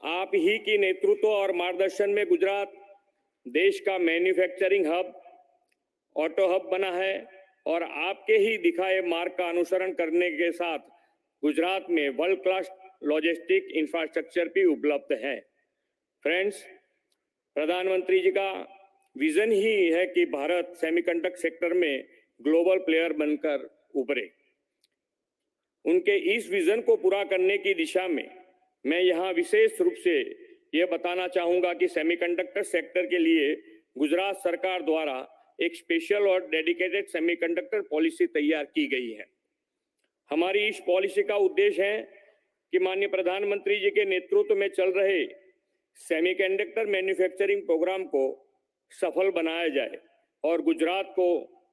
आप ही की नेतृत्व और मार्गदर्शन में गुजरात देश का मैन्युफैक्चरिंग हब, ऑटो हब बना है और आपके ही दिखाए मार्ग का अनुसरण करने के साथ गुजरात में वर्ल्ड क्लास लॉजिस्टिक इंफ्रास्ट्रक्चर भी उपलब्ध है। फ्रेंड्स, प्रधानमंत्री जी का विजन ही है कि भारत सेमीकंडक्टर सेक्टर में ग्लोबल प्लेयर बनकर उभरे। उनके इस विजन को पूरा करने की दिशा में मैं यहाँ विशेष रूप से ये बताना चाहूँगा कि सेमीकंडक्टर सेक्टर के लिए गुजरात सरकार द्वारा एक स्पेशल और डेडिकेटेड सेमीकंडक्टर पॉलिसी तैयार की गई है। हमारी इस पॉलिसी का उद्देश्य है कि माननीय प्रधानमंत्री जी के नेतृत्व में चल रहे सेमीकंडक्टर मैन्युफैक्चरिंग प्रोग्राम को सफल बनाया जाए और गुजरात को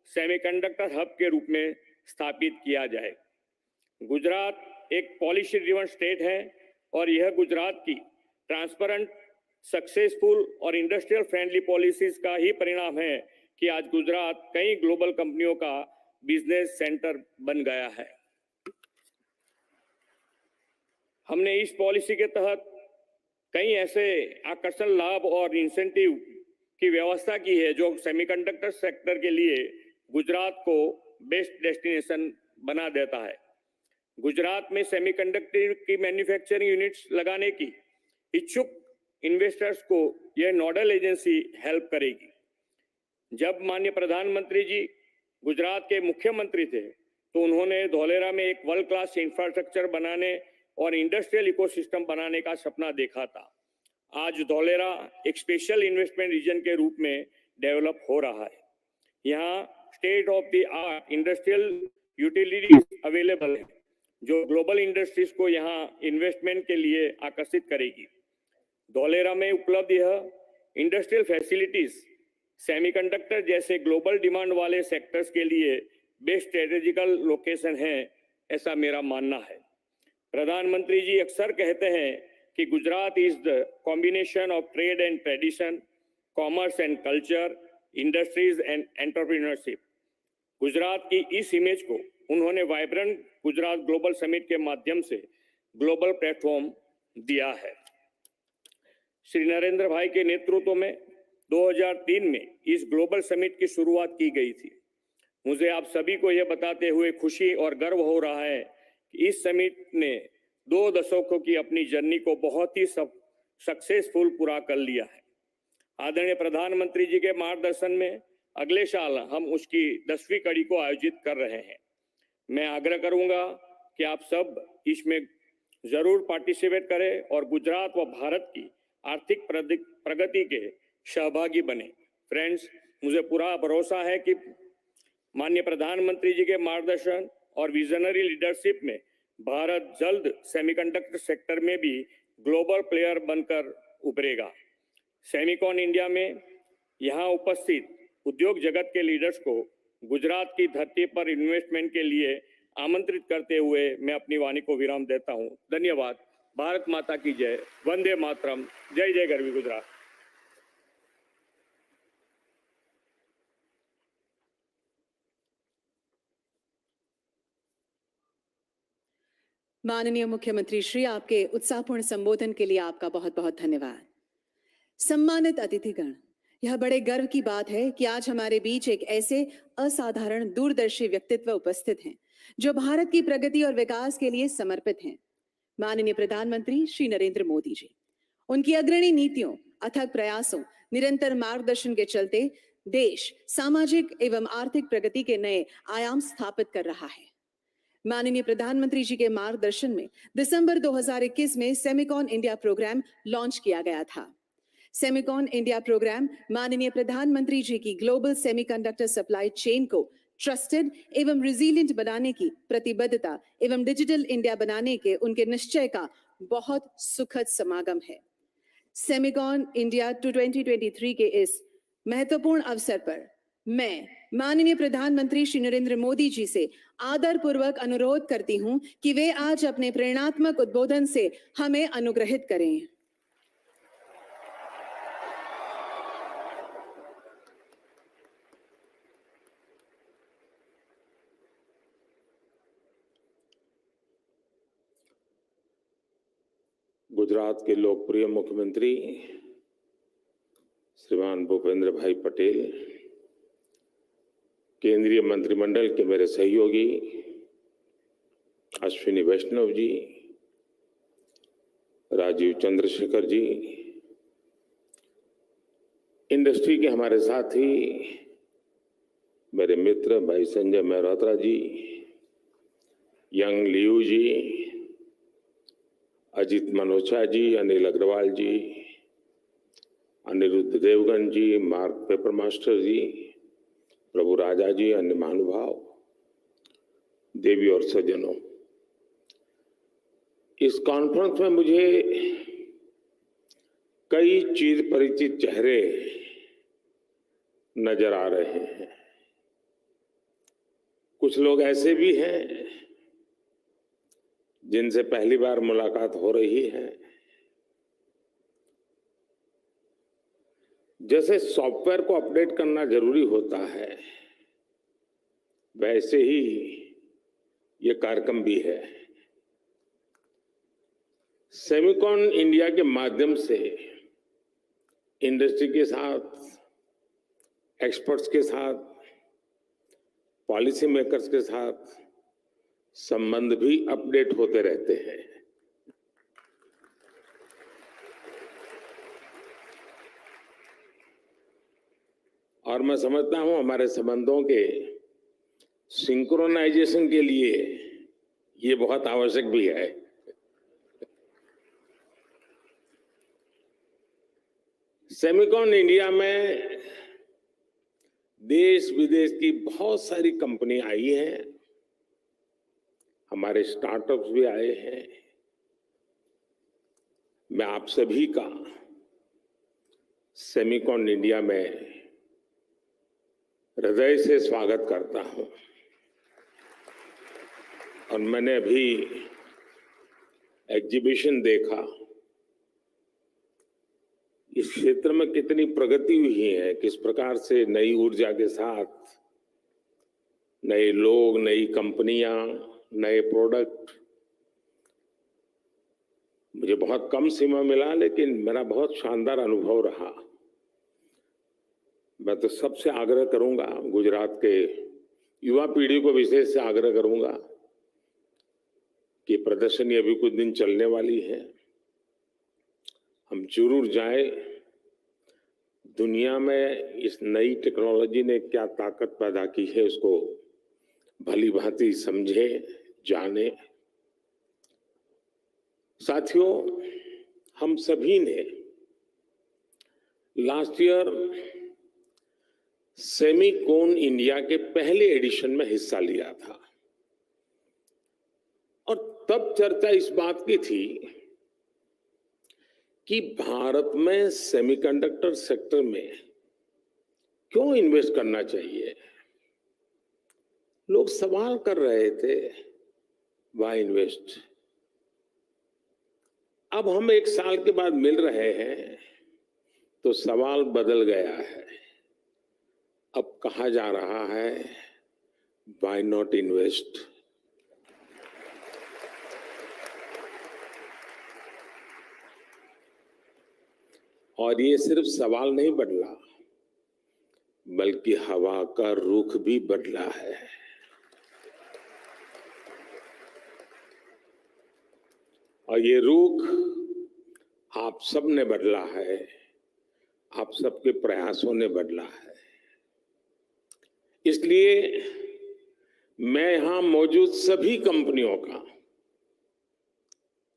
सेमीकंडक्टर हब के रूप में स्थापित किया जाए। गुजरात एक पॉलिसी ड्रिवन स्टेट है और यह गुजरात की ट्रांसपेरेंट, सक्सेसफुल और इंडस्ट्रियल फ्रेंडली पॉलिसीज का ही परिणाम है कि आज गुजरात कई ग्लोबल कंपनियों का बिजनेस सेंटर बन गया है। हमने इस पॉलिसी के तहत कई ऐसे आकर्षण लाभ और इंसेंटिव की व्यवस्था की है जो सेमीकंडक्टर सेक्टर के लिए गुजरात को बेस्ट डेस्टिनेशन बना देता है। गुजरात में सेमीकंडक्टर की मैन्युफैक्चरिंग यूनिट्स लगाने की इच्छुक इन्वेस्टर्स को यह नोडल एजेंसी हेल्प करेगी। जब माननीय प्रधानमंत्री जी गुजरात के मुख्यमंत्री थे तो उन्होंने धौलेरा में एक वर्ल्ड क्लास इंफ्रास्ट्रक्चर बनाने और इंडस्ट्रियल इकोसिस्टम बनाने का सपना देखा था। आज धौलेरा एक स्पेशल इन्वेस्टमेंट रीजन के रूप में डेवलप हो रहा है। यहाँ state of the art industrial utilities available है जो ग्लोबल इंडस्ट्रीज को यहाँ इन्वेस्टमेंट के लिए आकर्षित करेगी। धौलेरा में उपलब्ध यह इंडस्ट्रियल फैसिलिटीज सेमीकंडक्टर जैसे ग्लोबल डिमांड वाले सेक्टर्स के लिए बेस्ट स्ट्रेटेजिकल लोकेशन है, ऐसा मेरा मानना है। प्रधानमंत्री जी अक्सर कहते हैं कि Gujarat is the combination of trade and tradition, commerce and culture, industries and entrepreneurship. Gujarat की इस इमेज को उन्होंने वाइब्रेंट गुजरात ग्लोबल समिट के माध्यम से ग्लोबल प्लेटफॉर्म दिया है। श्री नरेंद्र भाई के नेतृत्व में 2003 में इस ग्लोबल समिट की शुरुआत की गई थी। मुझे आप सभी को यह बताते हुए खुशी और गर्व हो रहा है कि इस समिट ने 2 दशकों की अपनी जर्नी को बहुत ही सक्सेसफुल पूरा कर लिया है। आदरणीय प्रधानमंत्री जी के मार्गदर्शन में अगले साल हम उसकी 10वीं कड़ी को आयोजित कर रहे हैं। मैं आग्रह करूंगा कि आप सब इसमें जरूर पार्टिसिपेट करें और गुजरात व भारत की आर्थिक प्रगति के सहभागी बने। फ्रेंड्स, मुझे पूरा भरोसा है कि माननीय प्रधानमंत्री जी के मार्गदर्शन और विजनरी लीडरशिप में भारत जल्द सेमीकंडक्टर सेक्टर में भी ग्लोबल प्लेयर बनकर उभरेगा। सेमिकॉन इंडिया में यहाँ उपस्थित उद्योग जगत के लीडर्स को गुजरात की धरती पर इन्वेस्टमेंट के लिए आमंत्रित करते हुए मैं अपनी वाणी को विराम देता हूँ। धन्यवाद। भारत माता की जय। वंदे मातरम। जय जय गरवी गुजरात। माननीय मुख्यमंत्री श्री, आपके उत्साहपूर्ण संबोधन के लिए आपका बहुत बहुत धन्यवाद। सम्मानित अतिथिगण, यह बड़े गर्व की बात है कि आज हमारे बीच एक ऐसे असाधारण दूरदर्शी व्यक्तित्व उपस्थित हैं जो भारत की प्रगति और विकास के लिए समर्पित हैं। माननीय प्रधानमंत्री श्री नरेंद्र मोदी जी, उनकी अग्रणी नीतियों, अथक प्रयासों, निरंतर मार्गदर्शन के चलते देश सामाजिक एवं आर्थिक प्रगति के नए आयाम स्थापित कर रहा है। माननीय प्रधानमंत्री जी के मार्गदर्शन में दिसंबर 2021 में सेमिकॉन इंडिया प्रोग्राम लॉन्च किया गया था। सेमिकॉन इंडिया प्रोग्राम माननीय प्रधानमंत्री जी की ग्लोबल सेमीकंडक्टर सप्लाई चेन को ट्रस्टेड एवं रिजिलिएंट बनाने की प्रतिबद्धता एवं डिजिटल इंडिया बनाने के उनके निश्चय का बहुत सुखद समागम है। सेमिकॉन इंडिया 2023 के इस महत्वपूर्ण अवसर पर मैं माननीय प्रधानमंत्री श्री नरेंद्र मोदी जी से आदर पूर्वक अनुरोध करती हूं कि वे आज अपने प्रेरणात्मक उद्बोधन से हमें अनुग्रहित करें। गुजरात के लोकप्रिय मुख्यमंत्री श्रीमान भूपेंद्र भाई पटेल, केंद्रीय मंत्रिमंडल के मेरे सहयोगी अश्विनी वैष्णव जी, राजीव चंद्रशेखर जी, इंडस्ट्री के हमारे साथी मेरे मित्र भाई संजय मेहरोत्रा जी, यंग लियू जी, अजित मनोचा जी, अनिल अग्रवाल जी, अनिरुद्ध देवगन जी, मार्क पेपर मास्टर जी, प्रभु राजा जी, अन्य महानुभाव, देवी और सज्जनों, इस कॉन्फ्रेंस में मुझे कई चिर परिचित चेहरे नजर आ रहे हैं। कुछ लोग ऐसे भी हैं जिनसे पहली बार मुलाकात हो रही है। जैसे सॉफ्टवेयर को अपडेट करना जरूरी होता है, वैसे ही ये कार्यक्रम भी है। सेमिकॉन इंडिया के माध्यम से इंडस्ट्री के साथ, एक्सपर्ट्स के साथ, पॉलिसी मेकर्स के साथ संबंध भी अपडेट होते रहते हैं। और मैं समझता हूं हमारे संबंधों के सिंक्रोनाइजेशन के लिए ये बहुत आवश्यक भी है। सेमिकॉन इंडिया में देश विदेश की बहुत सारी कंपनी आई हैं, हमारे स्टार्टअप्स भी आए हैं। मैं आप सभी का सेमिकॉन इंडिया में हृदय से स्वागत करता हूं। और मैंने अभी एग्जीबिशन देखा, इस क्षेत्र में कितनी प्रगति हुई है, किस प्रकार से नई ऊर्जा के साथ नए लोग, नई कंपनियां, नए प्रोडक्ट। मुझे बहुत कम समय मिला, लेकिन मेरा बहुत शानदार अनुभव रहा। मैं तो सबसे आग्रह करूंगा, गुजरात के युवा पीढ़ी को विशेष से आग्रह करूंगा कि प्रदर्शनी अभी कुछ दिन चलने वाली है, हम जरूर जाएं। दुनिया में इस नई टेक्नोलॉजी ने क्या ताकत पैदा की है, उसको भली भांति समझे, जाने। साथियों, हम सभी ने लास्ट ईयर सेमिकॉन इंडिया के पहले एडिशन में हिस्सा लिया था और तब चर्चा इस बात की थी कि भारत में सेमीकंडक्टर सेक्टर में क्यों इन्वेस्ट करना चाहिए। लोग सवाल कर रहे थे, व्हाई इन्वेस्ट। अब हम एक साल के बाद मिल रहे हैं तो सवाल बदल गया है। अब कहा जा रहा है, व्हाई नॉट इन्वेस्ट। और ये सिर्फ सवाल नहीं बदला, बल्कि हवा का रुख भी बदला है। और ये रुख आप सब ने बदला है, आप सबके प्रयासों ने बदला है। इसलिए मैं यहां मौजूद सभी कंपनियों का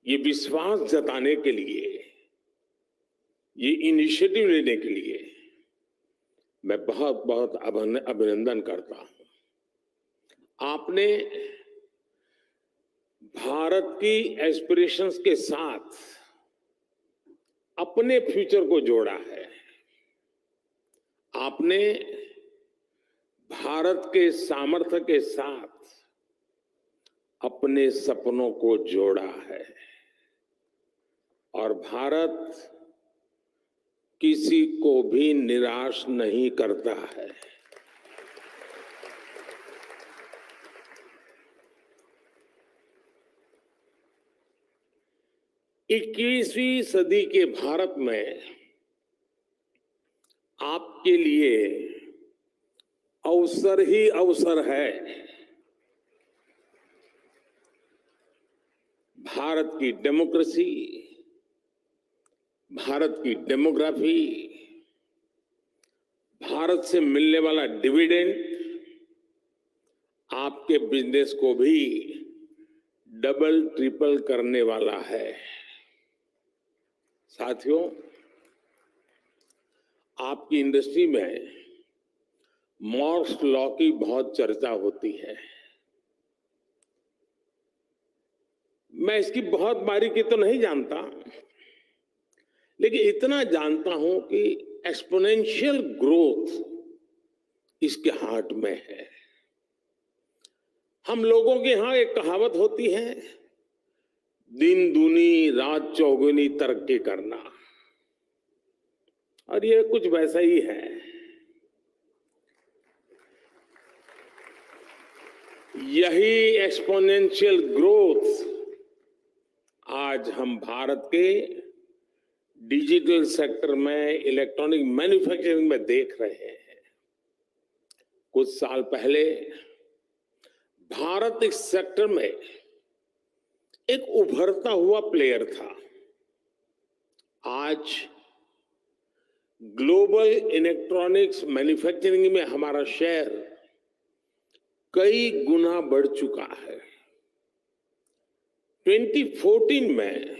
ये विश्वास जताने के लिए, ये इनिशिएटिव लेने के लिए मैं बहुत बहुत अभिनंदन करता हूं। आपने भारत की एस्पिरेशंस के साथ अपने फ्यूचर को जोड़ा है। आपने भारत के सामर्थ्य के साथ अपने सपनों को जोड़ा है। और भारत किसी को भी निराश नहीं करता है। इक्कीसवीं सदी के भारत में आपके लिए अवसर ही अवसर है। भारत की डेमोक्रेसी, भारत की डेमोग्राफी, भारत से मिलने वाला डिविडेंड आपके बिजनेस को भी डबल ट्रिपल करने वाला है। साथियों, आपकी इंडस्ट्री में मॉर्स लॉ की बहुत चर्चा होती है। मैं इसकी बहुत बारीकी तो नहीं जानता, लेकिन इतना जानता हूं कि एक्सपोनेंशियल ग्रोथ इसके हार्ट में है। हम लोगों के यहां एक कहावत होती है, दिन दूनी रात चौगुनी तरक्की करना, और ये कुछ वैसा ही है। यही एक्सपोनेंशियल ग्रोथ आज हम भारत के डिजिटल सेक्टर में, इलेक्ट्रॉनिक मैन्युफैक्चरिंग में देख रहे हैं। कुछ साल पहले भारत इस सेक्टर में एक उभरता हुआ प्लेयर था। आज ग्लोबल इलेक्ट्रॉनिक्स मैन्युफैक्चरिंग में हमारा शेयर कई गुना बढ़ चुका है। 2014 में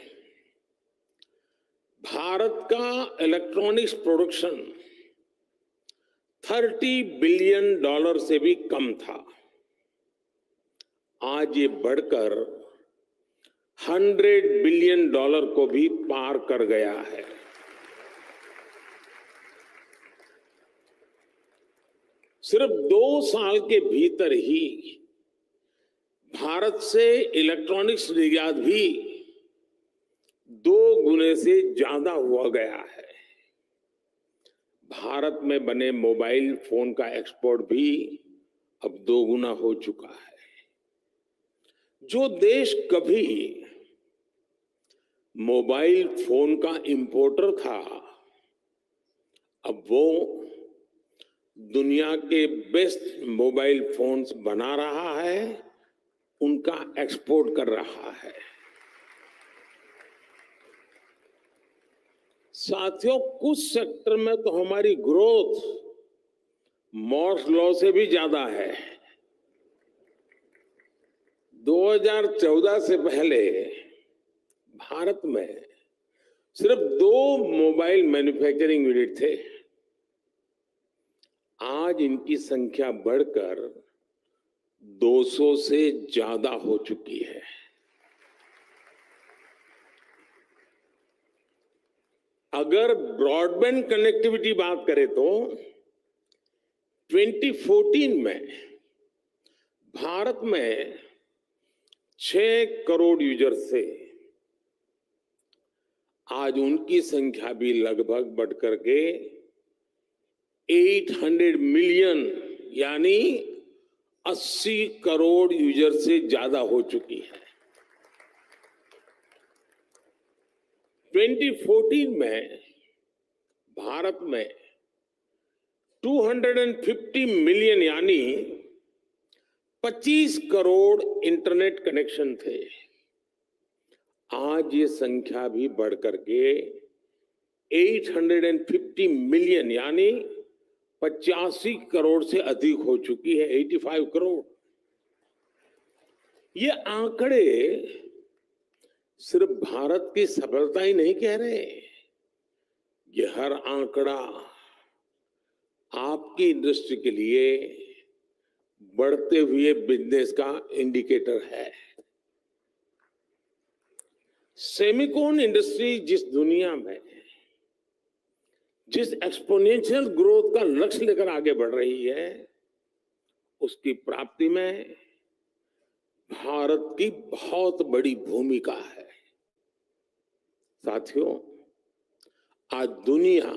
भारत का इलेक्ट्रॉनिक्स प्रोडक्शन $30 बिलियन से भी कम था। आज ये बढ़कर $100 बिलियन को भी पार कर गया है। सिर्फ 2 साल के भीतर ही भारत से इलेक्ट्रॉनिक्स निर्यात भी 2 गुने से ज्यादा हुआ गया है। भारत में बने मोबाइल फोन का एक्सपोर्ट भी अब 2 गुना हो चुका है। जो देश कभी मोबाइल फोन का इंपोर्टर था, अब वो दुनिया के बेस्ट मोबाइल फोन्स बना रहा है, उनका एक्सपोर्ट कर रहा है। साथियों, कुछ सेक्टर में तो हमारी ग्रोथ मॉर्स लॉ से भी ज्यादा है। 2014 से पहले भारत में सिर्फ 2 मोबाइल मैन्युफैक्चरिंग यूनिट थे। आज इनकी संख्या बढ़कर 200 से ज्यादा हो चुकी है। अगर ब्रॉडबैंड कनेक्टिविटी बात करें तो 2014 में भारत में 6 करोड़ यूजर्स थे। आज उनकी संख्या भी लगभग बढ़कर के 800 मिलियन यानी 80 करोड़ यूजर से ज्यादा हो चुकी है। 2014 में भारत में 250 मिलियन यानी 25 करोड़ इंटरनेट कनेक्शन थे। आज ये संख्या भी बढ़ करके 850 मिलियन यानी 85 करोड़ से अधिक हो चुकी है, 85 करोड़। ये आंकड़े सिर्फ भारत की सफलता ही नहीं कह रहे, ये हर आंकड़ा आपकी इंडस्ट्री के लिए बढ़ते हुए बिजनेस का इंडिकेटर है। सेमिकॉन इंडस्ट्री जिस दुनिया में जिस एक्सपोनेंशियल ग्रोथ का लक्ष्य लेकर आगे बढ़ रही है, उसकी प्राप्ति में भारत की बहुत बड़ी भूमिका है। साथियों, आज दुनिया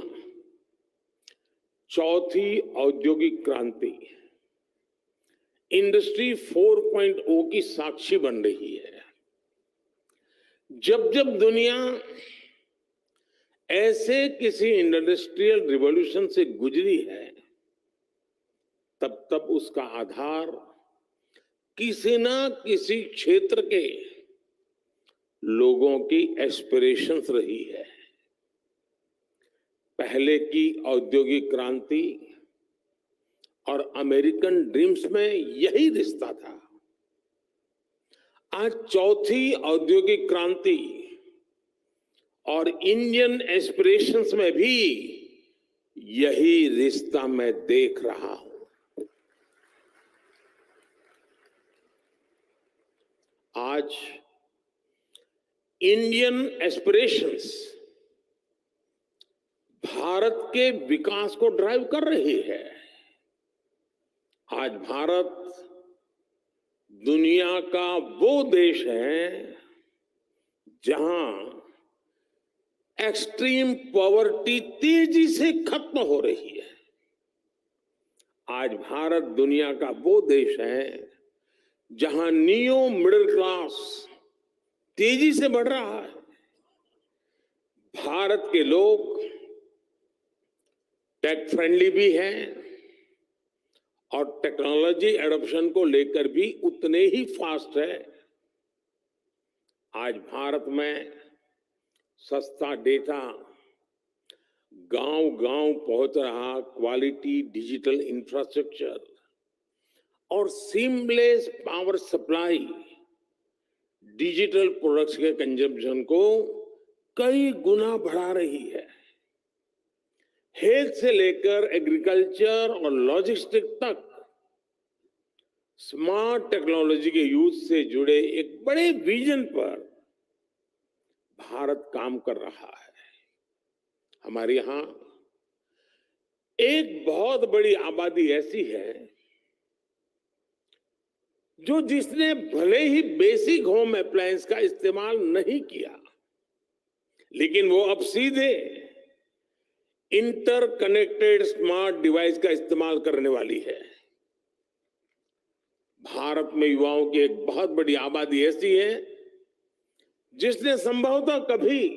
चौथी औद्योगिक क्रांति इंडस्ट्री 4.0 की साक्षी बन रही है। जब जब दुनिया ऐसे किसी इंडस्ट्रियल रिवॉल्यूशन से गुजरी है, तब तब उसका आधार किसी ना किसी क्षेत्र के लोगों की एस्पिरेशंस रही है। पहले की औद्योगिक क्रांति और अमेरिकन ड्रीम्स में यही रिश्ता था। आज चौथी औद्योगिक क्रांति और इंडियन एस्पिरेशंस में भी यही रिश्ता मैं देख रहा हूं। आज इंडियन एस्पिरेशंस भारत के विकास को ड्राइव कर रही है। आज भारत दुनिया का वो देश है जहां एक्सट्रीम पॉवर्टी तेजी से खत्म हो रही है। आज भारत दुनिया का वो देश है जहां नियो मिडिल क्लास तेजी से बढ़ रहा है। भारत के लोग टेक फ्रेंडली भी हैं और टेक्नोलॉजी एडॉप्शन को लेकर भी उतने ही फास्ट है। आज भारत में सस्ता डेटा गांव-गांव पहुंच रहा, क्वालिटी डिजिटल इंफ्रास्ट्रक्चर और seamless power supply digital products के कंजम्पशन को कई गुना बढ़ा रही है। हेल्थ से लेकर एग्रीकल्चर और लॉजिस्टिक तक स्मार्ट टेक्नोलॉजी के यूज से जुड़े एक बड़े विजन पर भारत काम कर रहा है। हमारे यहां एक बहुत बड़ी आबादी ऐसी है जो जिसने भले ही बेसिक होम अप्लायंस का इस्तेमाल नहीं किया, लेकिन वो अब सीधे इंटरकनेक्टेड स्मार्ट डिवाइस का इस्तेमाल करने वाली है। भारत में युवाओं की एक बहुत बड़ी आबादी ऐसी है जिसने संभवतः कभी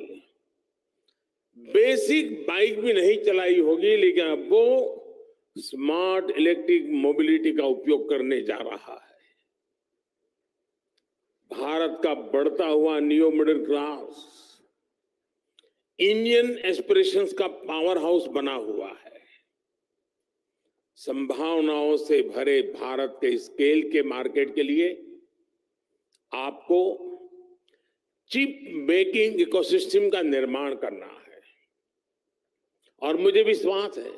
बेसिक बाइक भी नहीं चलाई होगी, लेकिन अब वो स्मार्ट इलेक्ट्रिक मोबिलिटी का उपयोग करने जा रहा है। भारत का बढ़ता हुआ neo middle class Indian aspirations का पावर हाउस बना हुआ है। संभावनाओं से भरे भारत के स्केल के मार्केट के लिए आपको चिप मेकिंग इकोसिस्टम का निर्माण करना है और मुझे विश्वास है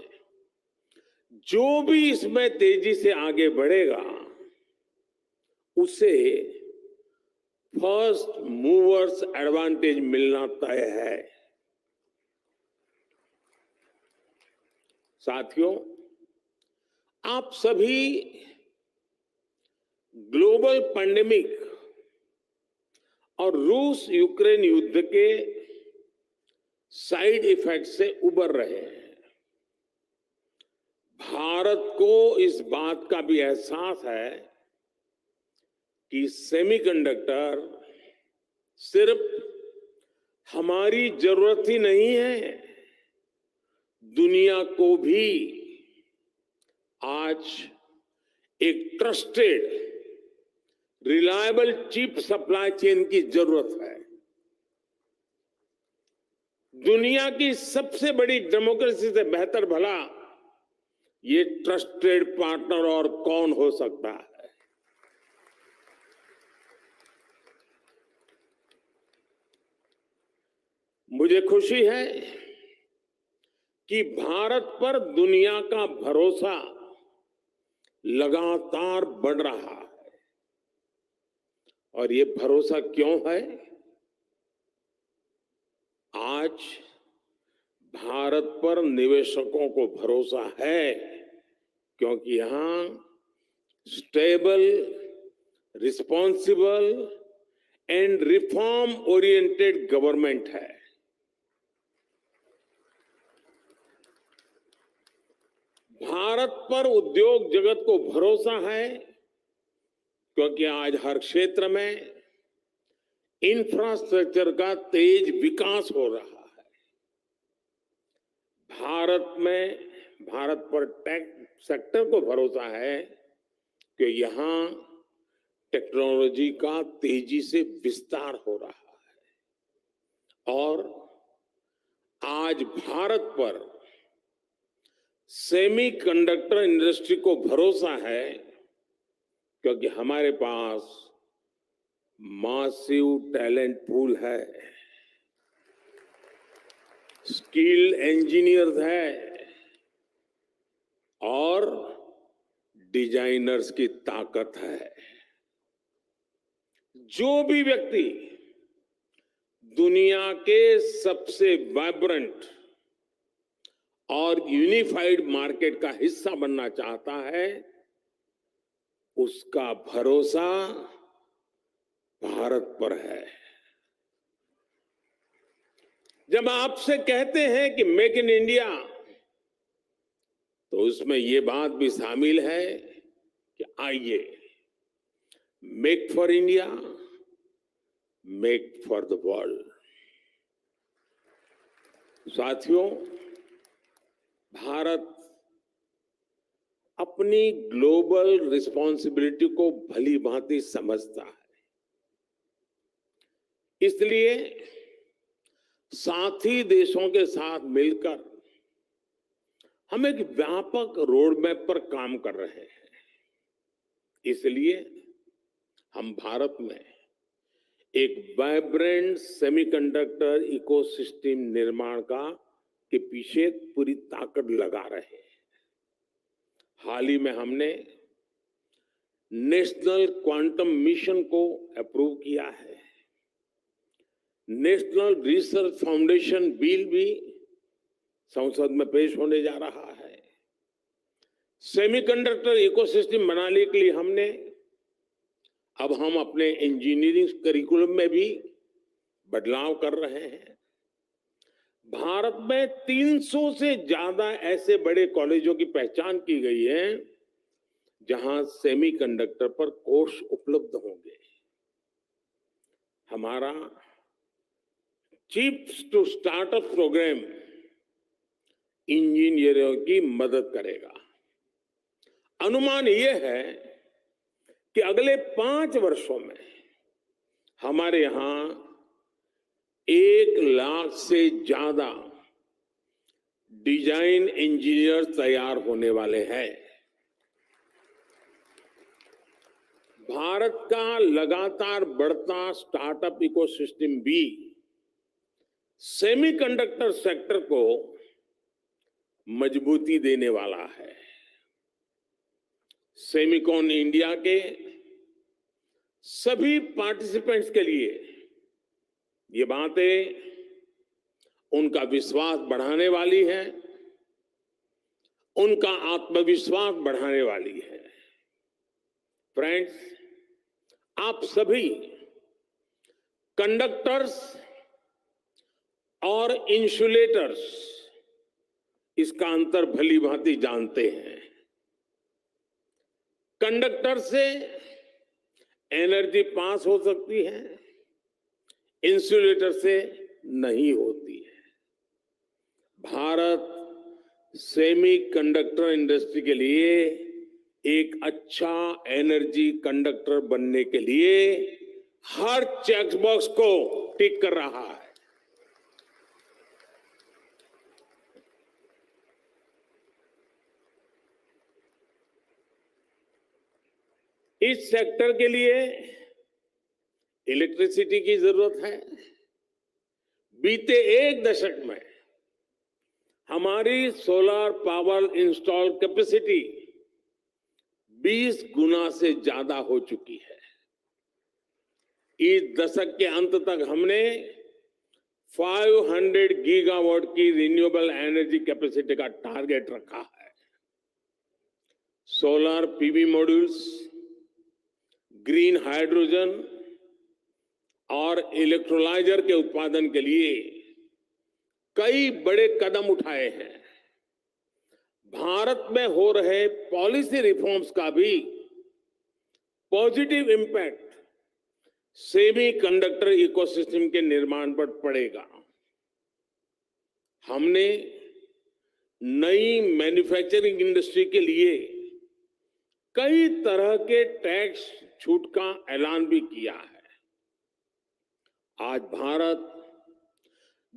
जो भी इसमें तेजी से आगे बढ़ेगा उसे फर्स्ट मूवर्स एडवांटेज मिलना तय है। साथियों, आप सभी ग्लोबल पैंडेमिक और रूस यूक्रेन युद्ध के साइड इफेक्ट से उबर रहे हैं। भारत को इस बात का भी एहसास है कि सेमीकंडक्टर सिर्फ हमारी जरूरत ही नहीं है, दुनिया को भी आज एक trusted, reliable chip supply chain की जरूरत है। दुनिया की सबसे बड़ी डेमोक्रेसी से बेहतर भला ये ट्रस्टेड पार्टनर और कौन हो सकता है। मुझे खुशी है कि भारत पर दुनिया का भरोसा लगातार बढ़ रहा है। और ये भरोसा क्यों है? आज भारत पर निवेशकों को भरोसा है क्योंकि यहां stable, responsible and reform oriented government है। भारत पर उद्योग जगत को भरोसा है क्योंकि आज हर क्षेत्र में इंफ्रास्ट्रक्चर का तेज विकास हो रहा है। भारत पर टेक सेक्टर को भरोसा है कि यहां टेक्नोलॉजी का तेजी से विस्तार हो रहा है। और आज भारत पर सेमीकंडक्टर इंडस्ट्री को भरोसा है क्योंकि हमारे पास मासिव टैलेंट पूल है, स्किल्ड इंजीनियर्स है और डिजाइनर्स की ताकत है। जो भी व्यक्ति दुनिया के सबसे वाइब्रेंट और यूनिफाइड मार्केट का हिस्सा बनना चाहता है, उसका भरोसा भारत पर है। जब आपसे कहते हैं कि मेक इन इंडिया, तो उसमें ये बात भी शामिल है कि आइए make for India, make for the world. साथियों, भारत अपनी ग्लोबल रिस्पॉन्सिबिलिटी को भली भांति समझता है। इसलिए साथी देशों के साथ मिलकर हम एक व्यापक रोड मैप पर काम कर रहे हैं। इसलिए हम भारत में एक वाइब्रेंट सेमीकंडक्टर इकोसिस्टम निर्माण के पीछे पूरी ताकत लगा रहे हैं। हाल ही में हमने नेशनल क्वांटम मिशन को अप्रूव किया है। नेशनल रिसर्च फाउंडेशन बिल भी संसद में पेश होने जा रहा है। सेमीकंडक्टर इकोसिस्टम बनाने के लिए हम अपने इंजीनियरिंग करिकुलम में भी बदलाव कर रहे हैं। भारत में 300 से ज्यादा ऐसे बड़े कॉलेजों की पहचान की गई है जहां सेमीकंडक्टर पर कोर्स उपलब्ध होंगे। हमारा चिप्स टू स्टार्टअप प्रोग्राम इंजीनियरों की मदद करेगा। अनुमान यह है कि अगले 5 वर्षों में हमारे यहां 1 लाख से ज्यादा डिजाइन इंजीनियर तैयार होने वाले हैं। भारत का लगातार बढ़ता स्टार्टअप इकोसिस्टम भी सेमीकंडक्टर सेक्टर को मजबूती देने वाला है। सेमिकॉन इंडिया के सभी पार्टिसिपेंट्स के लिए ये बातें उनका विश्वास बढ़ाने वाली है, उनका आत्मविश्वास बढ़ाने वाली है। फ्रेंड्स, आप सभी कंडक्टर्स और इंसुलेटर्स इसका अंतर भली भांति जानते हैं। कंडक्टर से एनर्जी पास हो सकती है, इंसुलेटर से नहीं होती है। भारत सेमीकंडक्टर इंडस्ट्री के लिए एक अच्छा एनर्जी कंडक्टर बनने के लिए हर चेक बॉक्स को टिक कर रहा है। इस सेक्टर के लिए इलेक्ट्रिसिटी की जरूरत है। बीते एक दशक में हमारी सोलर पावर इंस्टॉल कैपेसिटी 20 गुना से ज्यादा हो चुकी है। इस दशक के अंत तक हमने 500 गीगावाट की रिन्यूएबल एनर्जी कैपेसिटी का टारगेट रखा है। Solar PV modules, green hydrogen और इलेक्ट्रोलाइजर के उत्पादन के लिए कई बड़े कदम उठाए हैं। भारत में हो रहे पॉलिसी रिफॉर्म्स का भी पॉजिटिव इम्पैक्ट सेमीकंडक्टर इकोसिस्टम के निर्माण पर पड़ेगा। हमने नई मैन्युफैक्चरिंग इंडस्ट्री के लिए कई तरह के टैक्स छूट का ऐलान भी किया है। आज भारत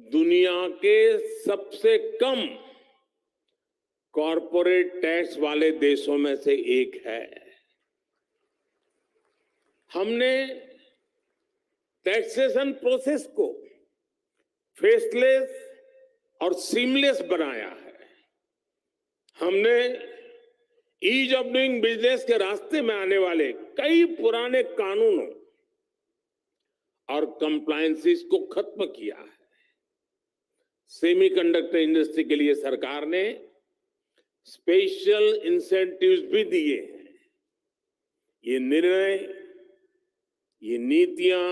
दुनिया के सबसे कम कॉरपोरेट टैक्स वाले देशों में से एक है। हमने टैक्सेशन प्रोसेस को फेसलेस और सीमलेस बनाया है। हमने ईज ऑफ डूइंग बिजनेस के रास्ते में आने वाले कई पुराने कानूनों और कंप्लायंसेस को खत्म किया है। सेमीकंडक्टर इंडस्ट्री के लिए सरकार ने स्पेशल इंसेंटिव्स भी दिए हैं। ये निर्णय, ये नीतियां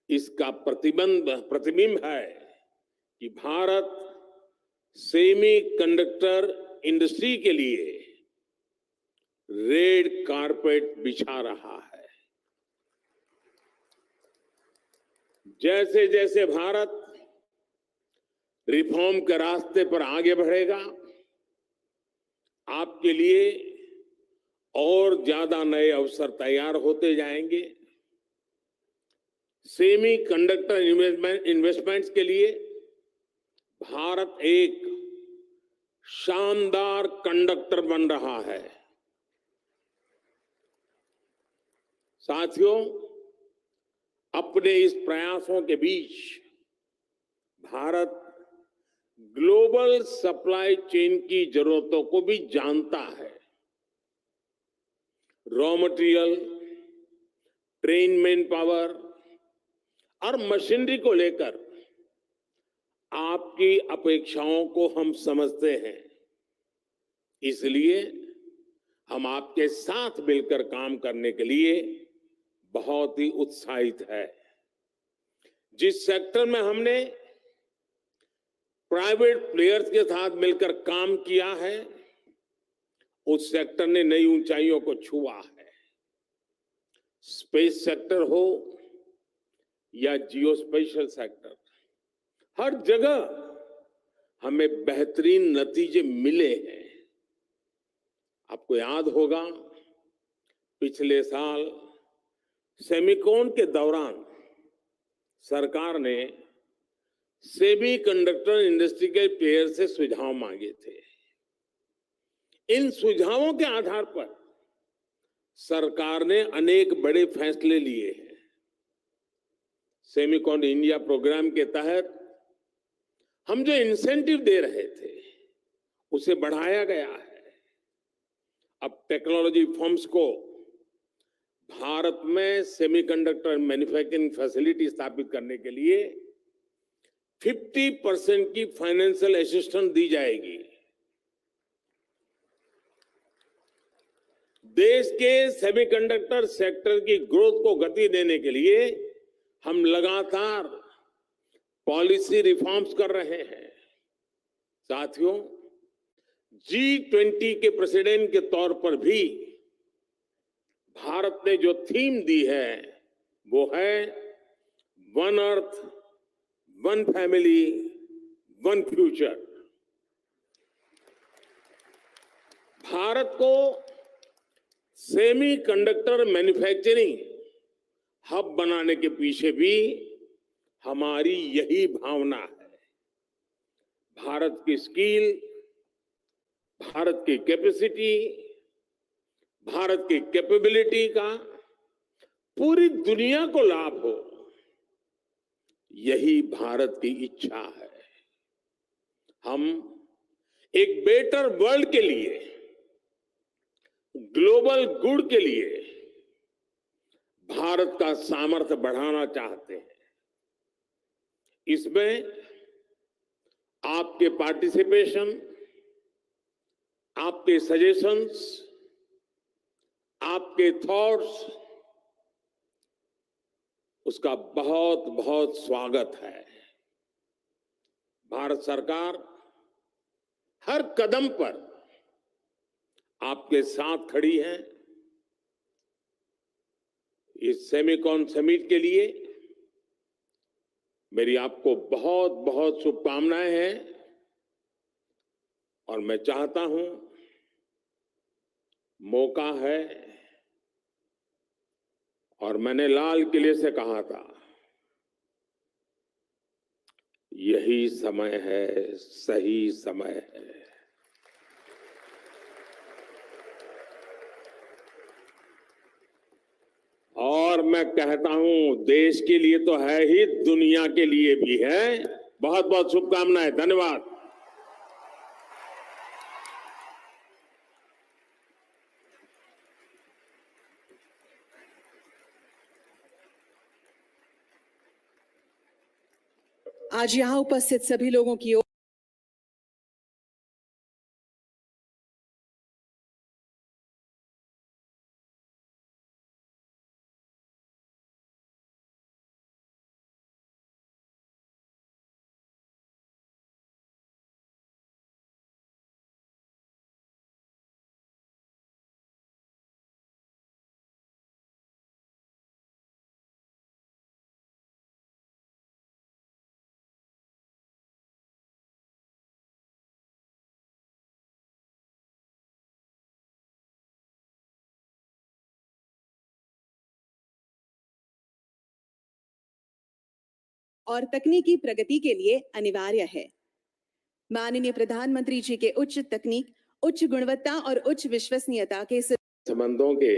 इसका प्रतिबिंब है कि भारत सेमीकंडक्टर इंडस्ट्री के लिए रेड कारपेट बिछा रहा है। जैसे जैसे भारत रिफॉर्म के रास्ते पर आगे बढ़ेगा, आपके लिए और ज्यादा नए अवसर तैयार होते जाएंगे। सेमीकंडक्टर इन्वेस्टमेंट्स के लिए भारत एक शानदार कंडक्टर बन रहा है। साथियों, अपने इस प्रयासों के बीच भारत ग्लोबल सप्लाई चेन की जरूरतों को भी जानता है। Raw material, train man power और मशीनरी को लेकर आपकी अपेक्षाओं को हम समझते हैं। इसलिए हम आपके साथ मिलकर काम करने के लिए बहुत ही उत्साहित है। जिस सेक्टर में हमने प्राइवेट प्लेयर्स के साथ मिलकर काम किया है, उस सेक्टर ने नई ऊंचाइयों को छुआ है। स्पेस सेक्टर हो या जियोस्पेशियल सेक्टर, हर जगह हमें बेहतरीन नतीजे मिले हैं। आपको याद होगा, पिछले साल सेमिकॉन के दौरान सरकार ने सेमीकंडक्टर इंडस्ट्री के प्लेयर से सुझाव मांगे थे। इन सुझावों के आधार पर सरकार ने अनेक बड़े फैसले लिए हैं। सेमिकॉन इंडिया प्रोग्राम के तहत हम जो इंसेंटिव दे रहे थे, उसे बढ़ाया गया है। अब टेक्नोलॉजी फर्म्स को भारत में सेमीकंडक्टर मैन्युफैक्चरिंग फैसिलिटी स्थापित करने के लिए 50% की फाइनेंशियल असिस्टेंस दी जाएगी। देश के सेमीकंडक्टर सेक्टर की ग्रोथ को गति देने के लिए हम लगातार पॉलिसी रिफॉर्म्स कर रहे हैं। साथियों, G20 के प्रेसिडेंट के तौर पर भी भारत ने जो थीम दी है, वो है one earth, one family, one future. Bharat को सेमीकंडक्टर मैन्युफैक्चरिंग हब बनाने के पीछे भी हमारी यही भावना है। भारत की स्किल, भारत की कैपेसिटी, भारत की कैपेबिलिटी का पूरी दुनिया को लाभ हो, यही भारत की इच्छा है। हम एक बेटर वर्ल्ड के लिए, ग्लोबल गुड के लिए भारत का सामर्थ्य बढ़ाना चाहते हैं। इसमें आपके पार्टिसिपेशन, आपके सजेशंस, आपके थॉट्स, उसका बहुत बहुत स्वागत है। भारत सरकार हर कदम पर आपके साथ खड़ी है। इस सेमिकॉन समिट के लिए मेरी आपको बहुत बहुत शुभकामनाएं हैं और मैं चाहता हूं, मौका है और मैंने लाल किले से कहा था, यही समय है, सही समय है। और मैं कहता हूं, देश के लिए तो है ही, दुनिया के लिए भी है। बहुत बहुत शुभकामनाएं। धन्यवाद। आज यहाँ उपस्थित सभी लोगों की ओर और तकनीकी प्रगति के लिए अनिवार्य है। माननीय प्रधानमंत्री जी के उच्च तकनीक, उच्च गुणवत्ता और उच्च विश्वसनीयता के संबंधों के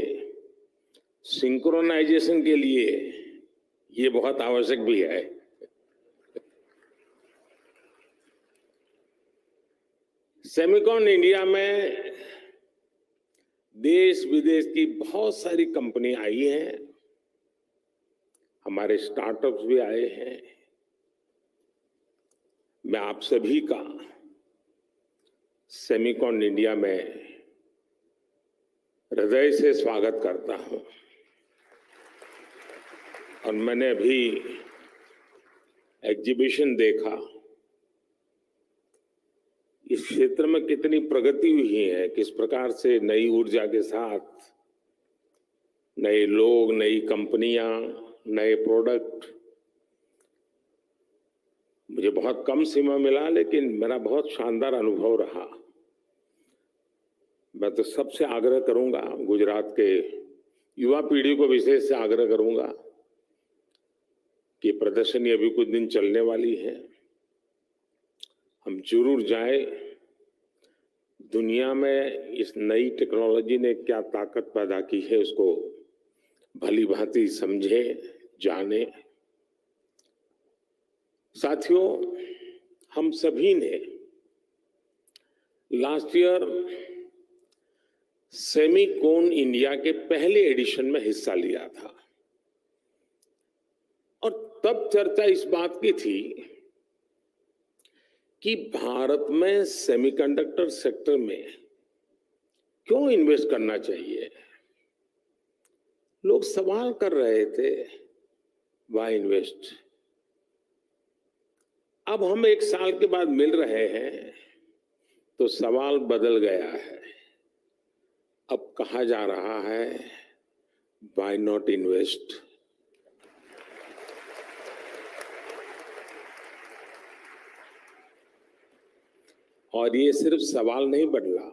सिंक्रोनाइजेशन के लिए ये बहुत आवश्यक भी है। सेमिकॉन इंडिया में देश विदेश की बहुत सारी कंपनी आई हैं, हमारे स्टार्टअप्स भी आए हैं। मैं आप सभी का सेमिकॉन इंडिया में हृदय से स्वागत करता हूं। और मैंने अभी एग्जीबिशन देखा, इस क्षेत्र में कितनी प्रगति हुई है, किस प्रकार से नई ऊर्जा के साथ नए लोग, नई कंपनियां, नए प्रोडक्ट। मुझे बहुत कम समय मिला, लेकिन मेरा बहुत शानदार अनुभव रहा। मैं तो सबसे आग्रह करूंगा, गुजरात के युवा पीढ़ी को विशेष से आग्रह करूंगा कि प्रदर्शनी अभी कुछ दिन चलने वाली है, हम जरूर जाएं। दुनिया में इस नई टेक्नोलॉजी ने क्या ताकत पैदा की है, उसको भली भांति समझे, जाने। साथियों, हम सभी ने लास्ट ईयर सेमिकॉन इंडिया के पहले एडिशन में हिस्सा लिया था और तब चर्चा इस बात की थी कि भारत में सेमीकंडक्टर सेक्टर में क्यों इन्वेस्ट करना चाहिए। लोग सवाल कर रहे थे, व्हाई इन्वेस्ट। अब हम 1 साल के बाद मिल रहे हैं तो सवाल बदल गया है। अब कहा जा रहा है, व्हाई नॉट इन्वेस्ट। और ये सिर्फ सवाल नहीं बदला,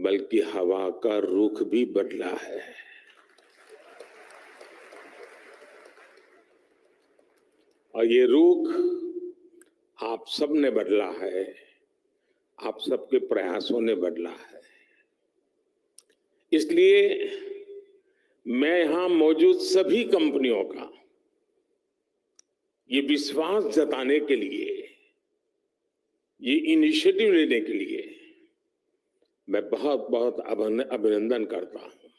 बल्कि हवा का रुख भी बदला है। और ये रुख आप सब ने बदला है, आप सबके प्रयासों ने बदला है। इसलिए मैं यहां मौजूद सभी कंपनियों का ये विश्वास जताने के लिए, ये इनिशिएटिव लेने के लिए मैं बहुत बहुत अभिनंदन करता हूं।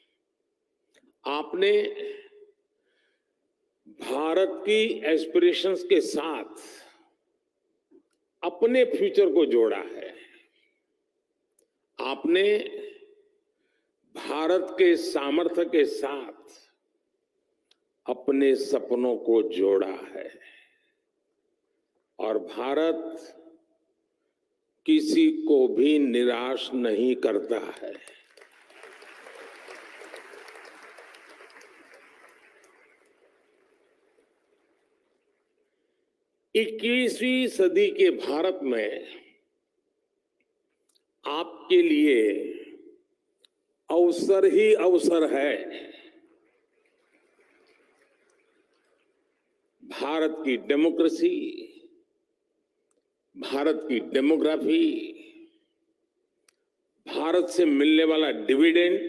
आपने भारत की एस्पिरेशंस के साथ अपने फ्यूचर को जोड़ा है। आपने भारत के सामर्थ्य के साथ अपने सपनों को जोड़ा है। और भारत किसी को भी निराश नहीं करता है। इक्कीसवीं सदी के भारत में आपके लिए अवसर ही अवसर है। भारत की डेमोक्रेसी, भारत की डेमोग्राफी, भारत से मिलने वाला डिविडेंड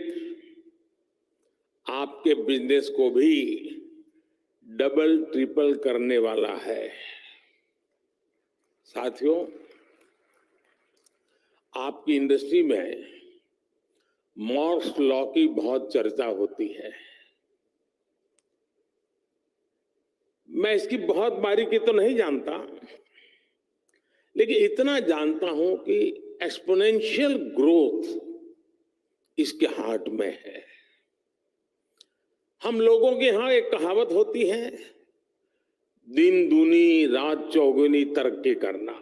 आपके बिजनेस को भी डबल ट्रिपल करने वाला है। साथियों, आपकी इंडस्ट्री में मॉर्स लॉ की बहुत चर्चा होती है। मैं इसकी बहुत बारीकी तो नहीं जानता, लेकिन इतना जानता हूं कि एक्सपोनेंशियल ग्रोथ इसके हार्ट में है। हम लोगों के यहां एक कहावत होती है, दिन दूनी रात चौगुनी तरक्की करना,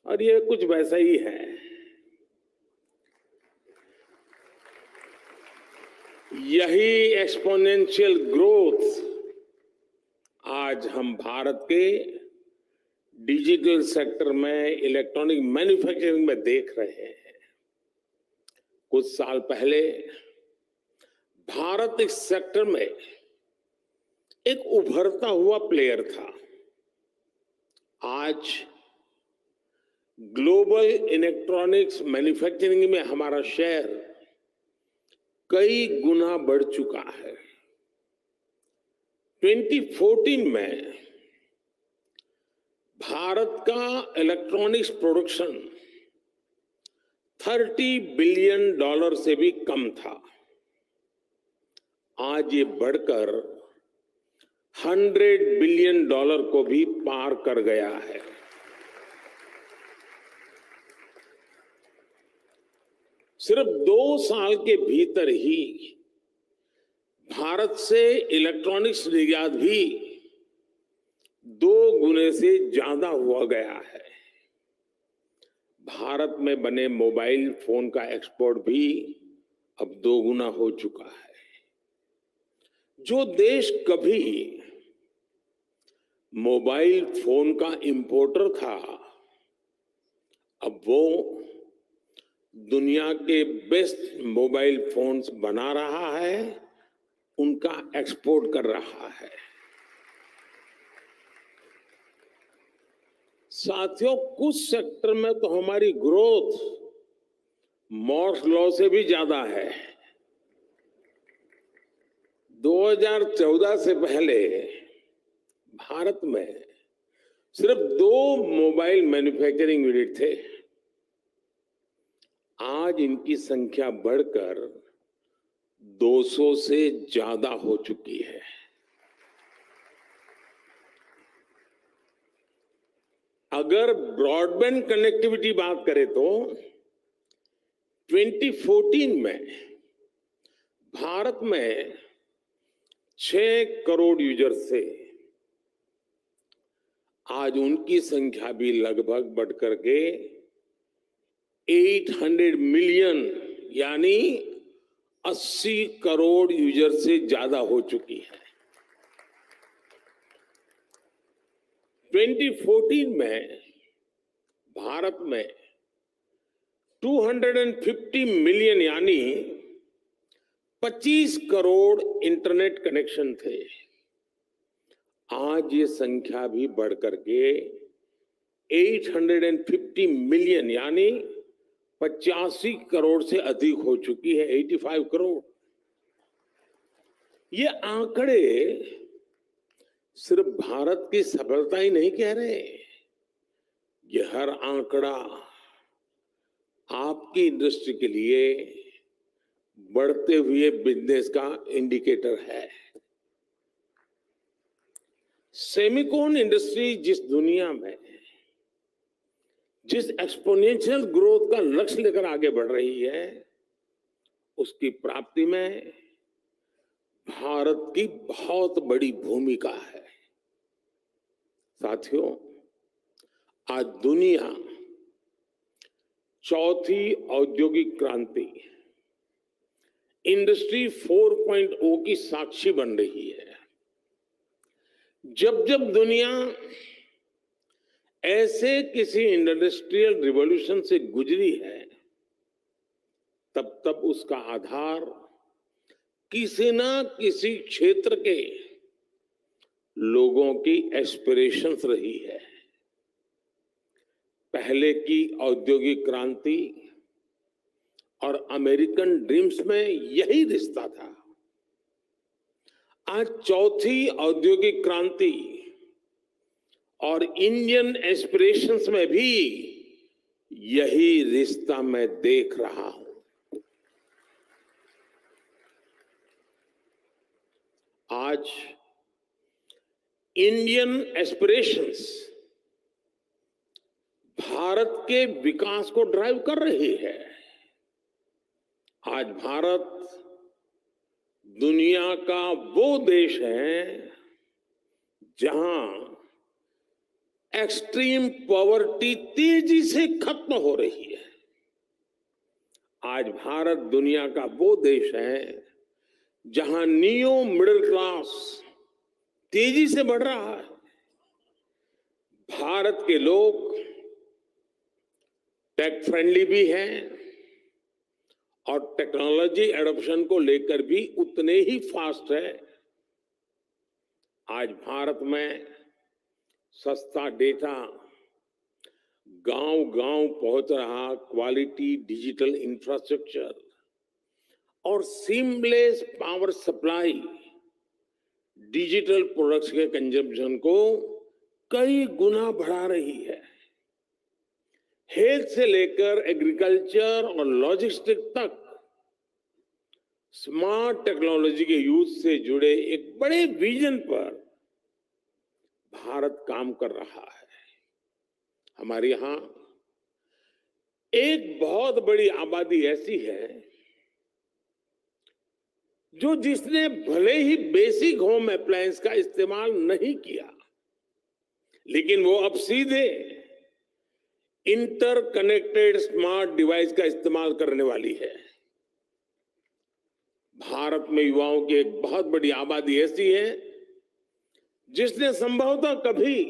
और ये कुछ वैसा ही है। यही एक्सपोनेंशियल ग्रोथ आज हम भारत के डिजिटल सेक्टर में, इलेक्ट्रॉनिक मैन्युफैक्चरिंग में देख रहे हैं। कुछ साल पहले भारत इस सेक्टर में एक उभरता हुआ प्लेयर था। आज ग्लोबल इलेक्ट्रॉनिक्स मैन्युफैक्चरिंग में हमारा शेयर कई गुना बढ़ चुका है। 2014 में भारत का इलेक्ट्रॉनिक्स प्रोडक्शन $30 बिलियन से भी कम था। आज ये बढ़कर $100 बिलियन को भी पार कर गया है। सिर्फ 2 साल के भीतर ही भारत से इलेक्ट्रॉनिक्स निर्यात भी 2 गुने से ज्यादा हुआ गया है। भारत में बने मोबाइल फोन का एक्सपोर्ट भी अब 2 गुना हो चुका है। जो देश कभी मोबाइल फोन का इंपोर्टर था, अब वो दुनिया के बेस्ट मोबाइल फोन्स बना रहा है, उनका एक्सपोर्ट कर रहा है। साथियों, कुछ सेक्टर में तो हमारी ग्रोथ मॉर्स लॉ से भी ज्यादा है। 2014 से पहले भारत में सिर्फ 2 मोबाइल मैन्युफैक्चरिंग यूनिट थे। आज इनकी संख्या बढ़कर 200 से ज्यादा हो चुकी है। अगर ब्रॉडबैंड कनेक्टिविटी बात करें तो 2014 में भारत में 6 करोड़ यूजर्स थे। आज उनकी संख्या भी लगभग बढ़कर के 800 मिलियन यानी 80 करोड़ यूजर से ज्यादा हो चुकी है। 2014 में भारत में 250 मिलियन यानी 25 करोड़ इंटरनेट कनेक्शन थे। आज ये संख्या भी बढ़ करके 850 मिलियन यानी 85 करोड़ से अधिक हो चुकी है, 85 करोड़। ये आंकड़े सिर्फ भारत की सफलता ही नहीं कह रहे, ये हर आंकड़ा आपकी इंडस्ट्री के लिए बढ़ते हुए बिजनेस का इंडिकेटर है। सेमिकॉन इंडस्ट्री जिस दुनिया में जिस एक्सपोनेंशियल ग्रोथ का लक्ष्य लेकर आगे बढ़ रही है, उसकी प्राप्ति में भारत की बहुत बड़ी भूमिका है। साथियों, आज दुनिया चौथी औद्योगिक क्रांति इंडस्ट्री 4.0 की साक्षी बन रही है। जब जब दुनिया ऐसे किसी इंडस्ट्रियल रिवॉल्यूशन से गुजरी है, तब तब उसका आधार किसी ना किसी क्षेत्र के लोगों की एस्पिरेशंस रही है। पहले की औद्योगिक क्रांति और अमेरिकन ड्रीम्स में यही रिश्ता था। आज चौथी औद्योगिक क्रांति और इंडियन एस्पिरेशंस में भी यही रिश्ता मैं देख रहा हूं। आज इंडियन एस्पिरेशंस भारत के विकास को ड्राइव कर रही है। आज भारत दुनिया का वो देश है जहां एक्सट्रीम पॉवर्टी तेजी से खत्म हो रही है। आज भारत दुनिया का वो देश है जहां नियो मिडिल क्लास तेजी से बढ़ रहा है। भारत के लोग टेक फ्रेंडली भी हैं और टेक्नोलॉजी एडॉप्शन को लेकर भी उतने ही फास्ट है। आज भारत में सस्ता डेटा गांव-गांव पहुंच रहा, क्वालिटी डिजिटल इंफ्रास्ट्रक्चर और seamless power supply digital products के कंजम्पशन को कई गुना बढ़ा रही है। हेल्थ से लेकर एग्रीकल्चर और लॉजिस्टिक तक स्मार्ट टेक्नोलॉजी के यूज से जुड़े एक बड़े विजन पर भारत काम कर रहा है। हमारे यहां एक बहुत बड़ी आबादी ऐसी है जो जिसने भले ही बेसिक होम अप्लायंस का इस्तेमाल नहीं किया, लेकिन वो अब सीधे इंटरकनेक्टेड स्मार्ट डिवाइस का इस्तेमाल करने वाली है। भारत में युवाओं की एक बहुत बड़ी आबादी ऐसी है जिसने संभवतः कभी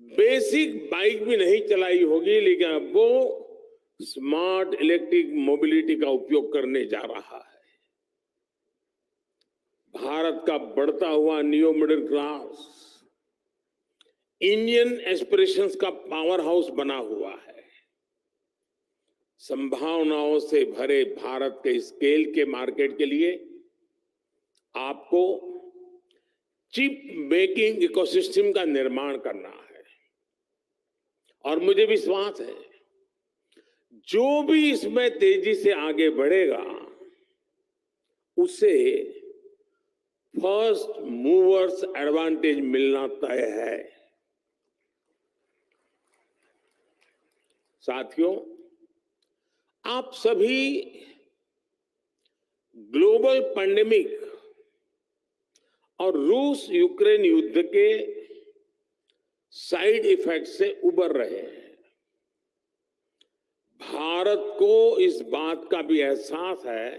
बेसिक बाइक भी नहीं चलाई होगी, लेकिन अब वो स्मार्ट इलेक्ट्रिक मोबिलिटी का उपयोग करने जा रहा है। भारत का बढ़ता हुआ neo middle class Indian aspirations का पावर हाउस बना हुआ है। संभावनाओं से भरे भारत के स्केल के मार्केट के लिए आपको चिप मेकिंग इकोसिस्टम का निर्माण करना है और मुझे विश्वास है जो भी इसमें तेजी से आगे बढ़ेगा उसे फर्स्ट मूवर्स एडवांटेज मिलना तय है। साथियों, आप सभी ग्लोबल पैंडेमिक और रूस यूक्रेन युद्ध के साइड इफेक्ट से उबर रहे हैं। भारत को इस बात का भी एहसास है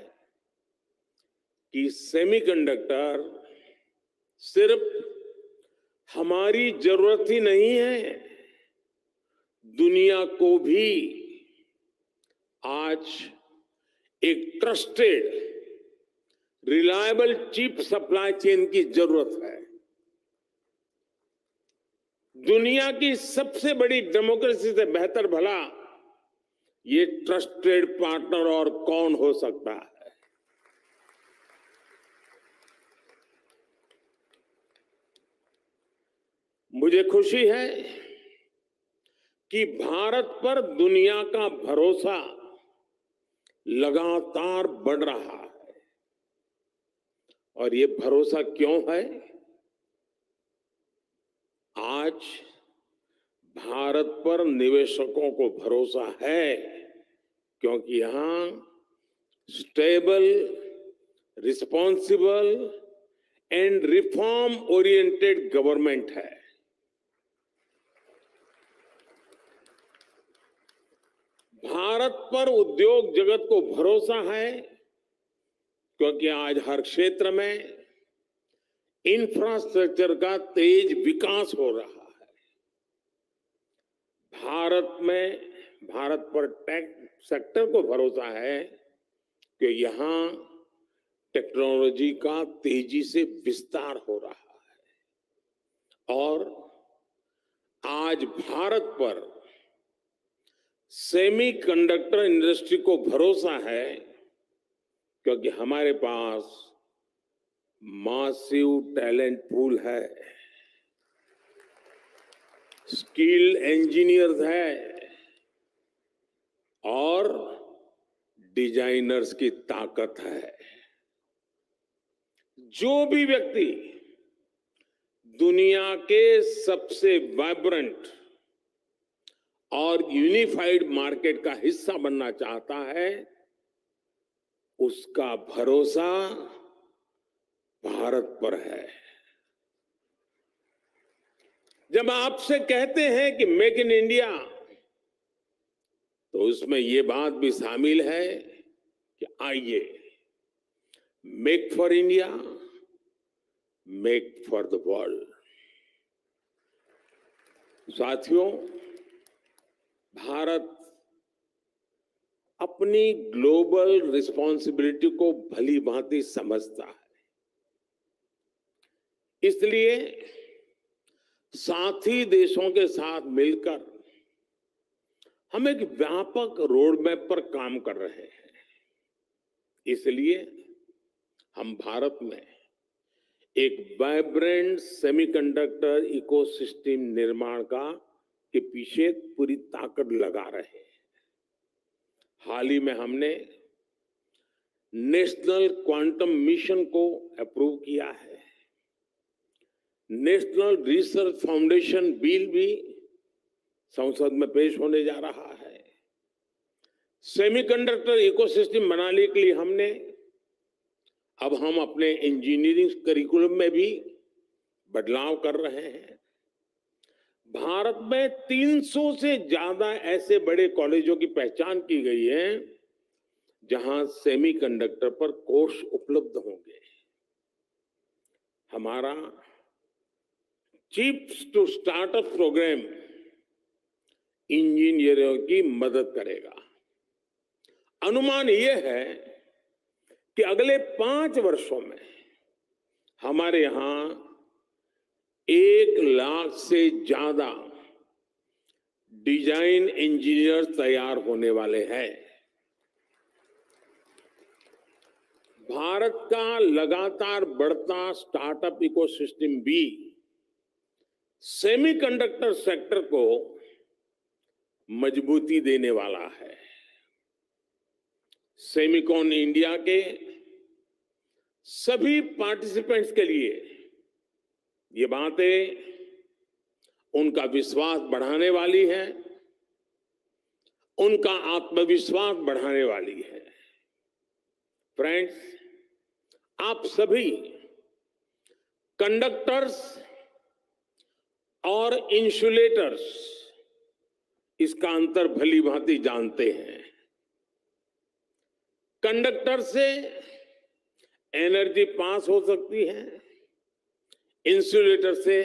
कि सेमीकंडक्टर सिर्फ हमारी जरूरत ही नहीं है, दुनिया को भी आज एक trusted reliable chip supply chain की जरूरत है। दुनिया की सबसे बड़ी डेमोक्रेसी से बेहतर भला ये ट्रस्टेड पार्टनर और कौन हो सकता है। मुझे खुशी है कि भारत पर दुनिया का भरोसा लगातार बढ़ रहा है। और ये भरोसा क्यों है? आज भारत पर निवेशकों को भरोसा है क्योंकि यहां stable, responsible and reform oriented government है। भारत पर उद्योग जगत को भरोसा है क्योंकि आज हर क्षेत्र में इंफ्रास्ट्रक्चर का तेज विकास हो रहा है। भारत पर टेक सेक्टर को भरोसा है कि यहां टेक्नोलॉजी का तेजी से विस्तार हो रहा है। और आज भारत पर सेमीकंडक्टर इंडस्ट्री को भरोसा है क्योंकि हमारे पास मासिव टैलेंट पूल है, स्किल्ड इंजीनियर्स है और डिजाइनर्स की ताकत है। जो भी व्यक्ति दुनिया के सबसे वाइब्रेंट और यूनिफाइड मार्केट का हिस्सा बनना चाहता है, उसका भरोसा भारत पर है। जब आपसे कहते हैं कि मेक इन इंडिया, तो उसमें ये बात भी शामिल है कि आइए make for India, make for the world. साथियों, भारत अपनी ग्लोबल रिस्पॉन्सिबिलिटी को भली भांति समझता है। इसलिए साथी देशों के साथ मिलकर हम एक व्यापक रोड मैप पर काम कर रहे हैं। इसलिए हम भारत में एक वाइब्रेंट सेमीकंडक्टर इकोसिस्टम निर्माण के पीछे पूरी ताकत लगा रहे हैं। हाल ही में हमने नेशनल क्वांटम मिशन को अप्रूव किया है। नेशनल रिसर्च फाउंडेशन बिल भी संसद में पेश होने जा रहा है। सेमीकंडक्टर इकोसिस्टम बनाने के लिए अब हम अपने इंजीनियरिंग करिकुलम में भी बदलाव कर रहे हैं। भारत में 300 से ज्यादा ऐसे बड़े कॉलेजों की पहचान की गई है जहां सेमीकंडक्टर पर कोर्स उपलब्ध होंगे। हमारा चिप्स टू स्टार्टअप प्रोग्राम इंजीनियरों की मदद करेगा। अनुमान यह है कि अगले 5 वर्षों में हमारे यहां 1 लाख से ज्यादा डिजाइन इंजीनियर तैयार होने वाले हैं। भारत का लगातार बढ़ता स्टार्टअप इकोसिस्टम भी सेमीकंडक्टर सेक्टर को मजबूती देने वाला है। सेमिकॉन इंडिया के सभी पार्टिसिपेंट्स के लिए ये बातें उनका विश्वास बढ़ाने वाली है, उनका आत्मविश्वास बढ़ाने वाली है। फ्रेंड्स, आप सभी कंडक्टर्स और इंसुलेटर्स इसका अंतर भली भांति जानते हैं। कंडक्टर से एनर्जी पास हो सकती है, इंसुलेटर से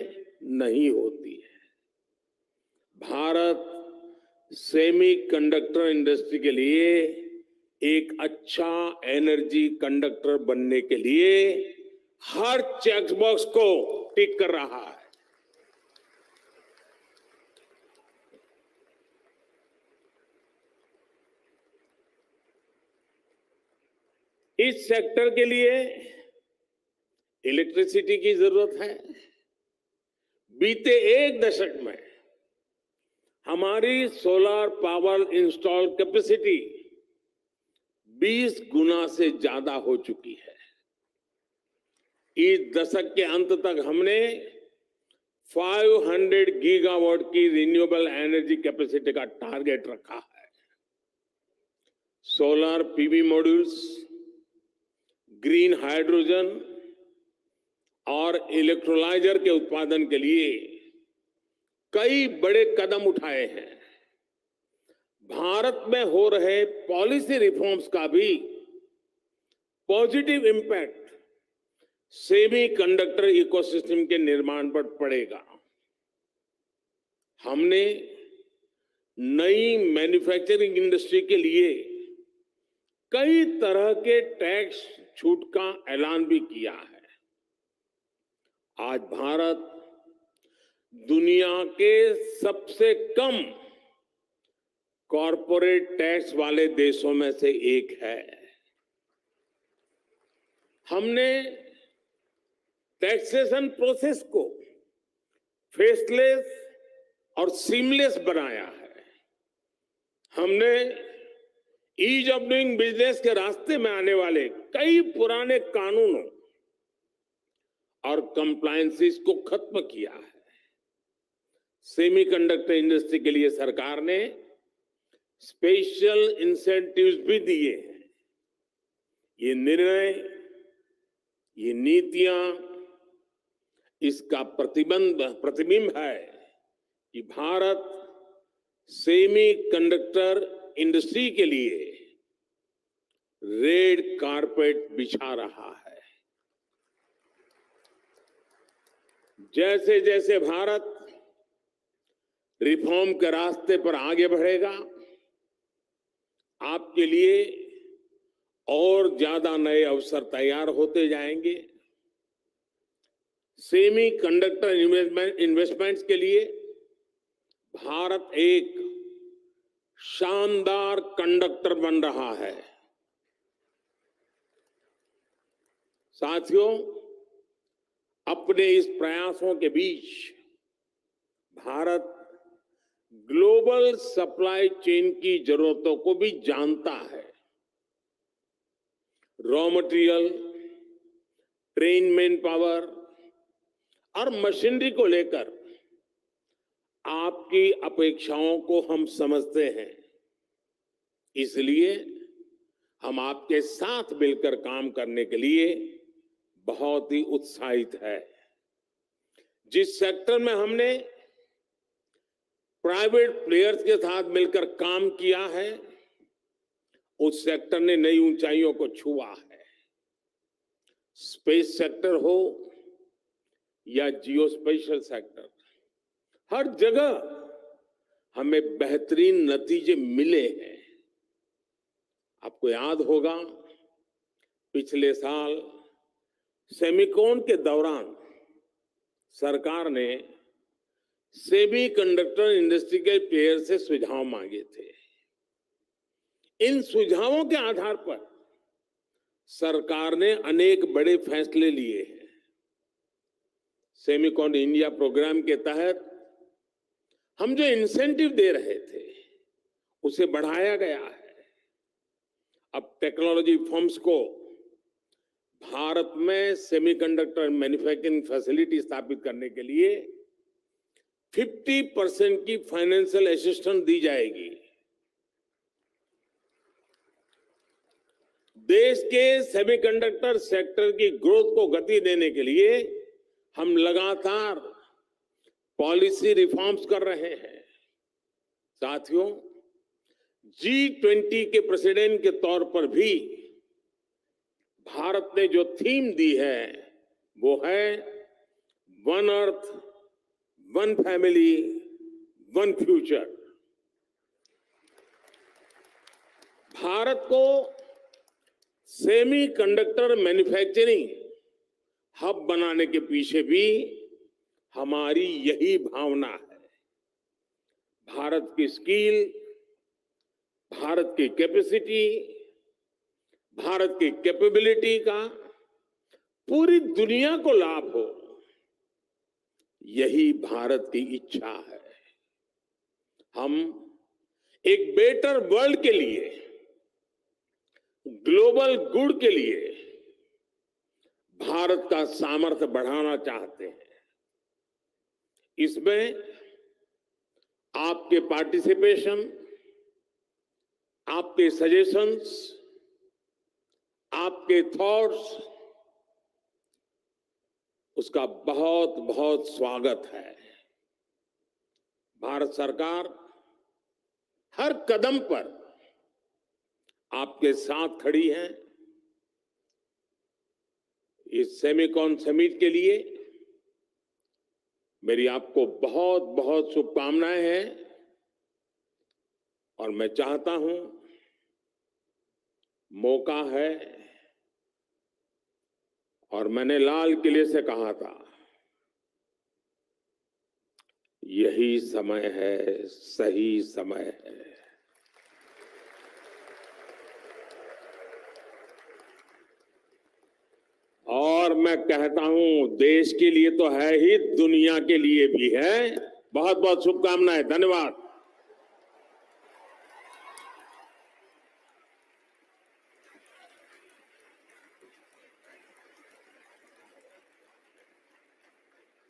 नहीं होती है। भारत सेमीकंडक्टर इंडस्ट्री के लिए एक अच्छा एनर्जी कंडक्टर बनने के लिए हर चेक बॉक्स को टिक कर रहा है। इस सेक्टर के लिए इलेक्ट्रिसिटी की जरूरत है। बीते एक दशक में हमारी सोलर पावर इंस्टॉल कैपेसिटी 20 गुना से ज्यादा हो चुकी है। इस दशक के अंत तक हमने 500 गीगावाट की रिन्यूएबल एनर्जी कैपेसिटी का टारगेट रखा है। Solar PV modules, green hydrogen और इलेक्ट्रोलाइजर के उत्पादन के लिए कई बड़े कदम उठाए हैं। भारत में हो रहे पॉलिसी रिफॉर्म्स का भी पॉजिटिव इंपैक्ट सेमीकंडक्टर इकोसिस्टम के निर्माण पर पड़ेगा। हमने नई मैन्युफैक्चरिंग इंडस्ट्री के लिए कई तरह के टैक्स छूट का ऐलान भी किया है। आज भारत दुनिया के सबसे कम कॉरपोरेट टैक्स वाले देशों में से एक है। हमने टैक्सेशन प्रोसेस को फेसलेस और सीमलेस बनाया है। हमने ईज ऑफ डूइंग बिजनेस के रास्ते में आने वाले कई पुराने कानूनों और कंप्लायंसेस को खत्म किया है। सेमीकंडक्टर इंडस्ट्री के लिए सरकार ने स्पेशल इंसेंटिव्स भी दिए हैं। ये निर्णय, ये नीतियां इसका प्रतिबिंब है कि भारत सेमीकंडक्टर इंडस्ट्री के लिए रेड कारपेट बिछा रहा है। जैसे जैसे भारत रिफॉर्म के रास्ते पर आगे बढ़ेगा, आपके लिए और ज्यादा नए अवसर तैयार होते जाएंगे। सेमीकंडक्टर इन्वेस्टमेंट्स के लिए भारत एक शानदार कंडक्टर बन रहा है। साथियों, अपने इस प्रयासों के बीच भारत ग्लोबल सप्लाई चेन की जरूरतों को भी जानता है। Raw material, train man power और मशीनरी को लेकर आपकी अपेक्षाओं को हम समझते हैं। इसलिए हम आपके साथ मिलकर काम करने के लिए बहुत ही उत्साहित है। जिस सेक्टर में हमने प्राइवेट प्लेयर्स के साथ मिलकर काम किया है, उस सेक्टर ने नई ऊंचाइयों को छुआ है। स्पेस सेक्टर हो या जियो स्पेशल सेक्टर, हर जगह हमें बेहतरीन नतीजे मिले हैं। आपको याद होगा, पिछले साल सेमिकॉन के दौरान सरकार ने सेमीकंडक्टर इंडस्ट्री के प्लेयर से सुझाव मांगे थे। इन सुझावों के आधार पर सरकार ने अनेक बड़े फैसले लिए हैं। सेमिकॉन इंडिया प्रोग्राम के तहत हम जो इंसेंटिव दे रहे थे, उसे बढ़ाया गया है। अब टेक्नोलॉजी फर्म्स को भारत में सेमीकंडक्टर मैन्युफैक्चरिंग फैसिलिटी स्थापित करने के लिए 50% की फाइनेंशियल असिस्टेंस दी जाएगी। देश के सेमीकंडक्टर सेक्टर की ग्रोथ को गति देने के लिए हम लगातार पॉलिसी रिफॉर्म्स कर रहे हैं। साथियों, G20 के प्रेसिडेंट के तौर पर भी भारत ने जो थीम दी है, वो है one earth, one family, one future. Bharat को सेमीकंडक्टर मैन्युफैक्चरिंग हब बनाने के पीछे भी हमारी यही भावना है। भारत की स्किल, भारत की कैपेसिटी, भारत की कैपेबिलिटी का पूरी दुनिया को लाभ हो, यही भारत की इच्छा है। हम एक बेटर वर्ल्ड के लिए, ग्लोबल गुड के लिए भारत का सामर्थ्य बढ़ाना चाहते हैं। इसमें आपके पार्टिसिपेशन, आपके सजेशंस, आपके थॉट्स, उसका बहुत बहुत स्वागत है। भारत सरकार हर कदम पर आपके साथ खड़ी है। इस सेमिकॉन समिट के लिए मेरी आपको बहुत बहुत शुभकामनाएं हैं और मैं चाहता हूं, मौका है, और मैंने लाल किले से कहा था, यही समय है, सही समय है। और मैं कहता हूं, देश के लिए तो है ही, दुनिया के लिए भी है। बहुत बहुत शुभकामनाएं। धन्यवाद।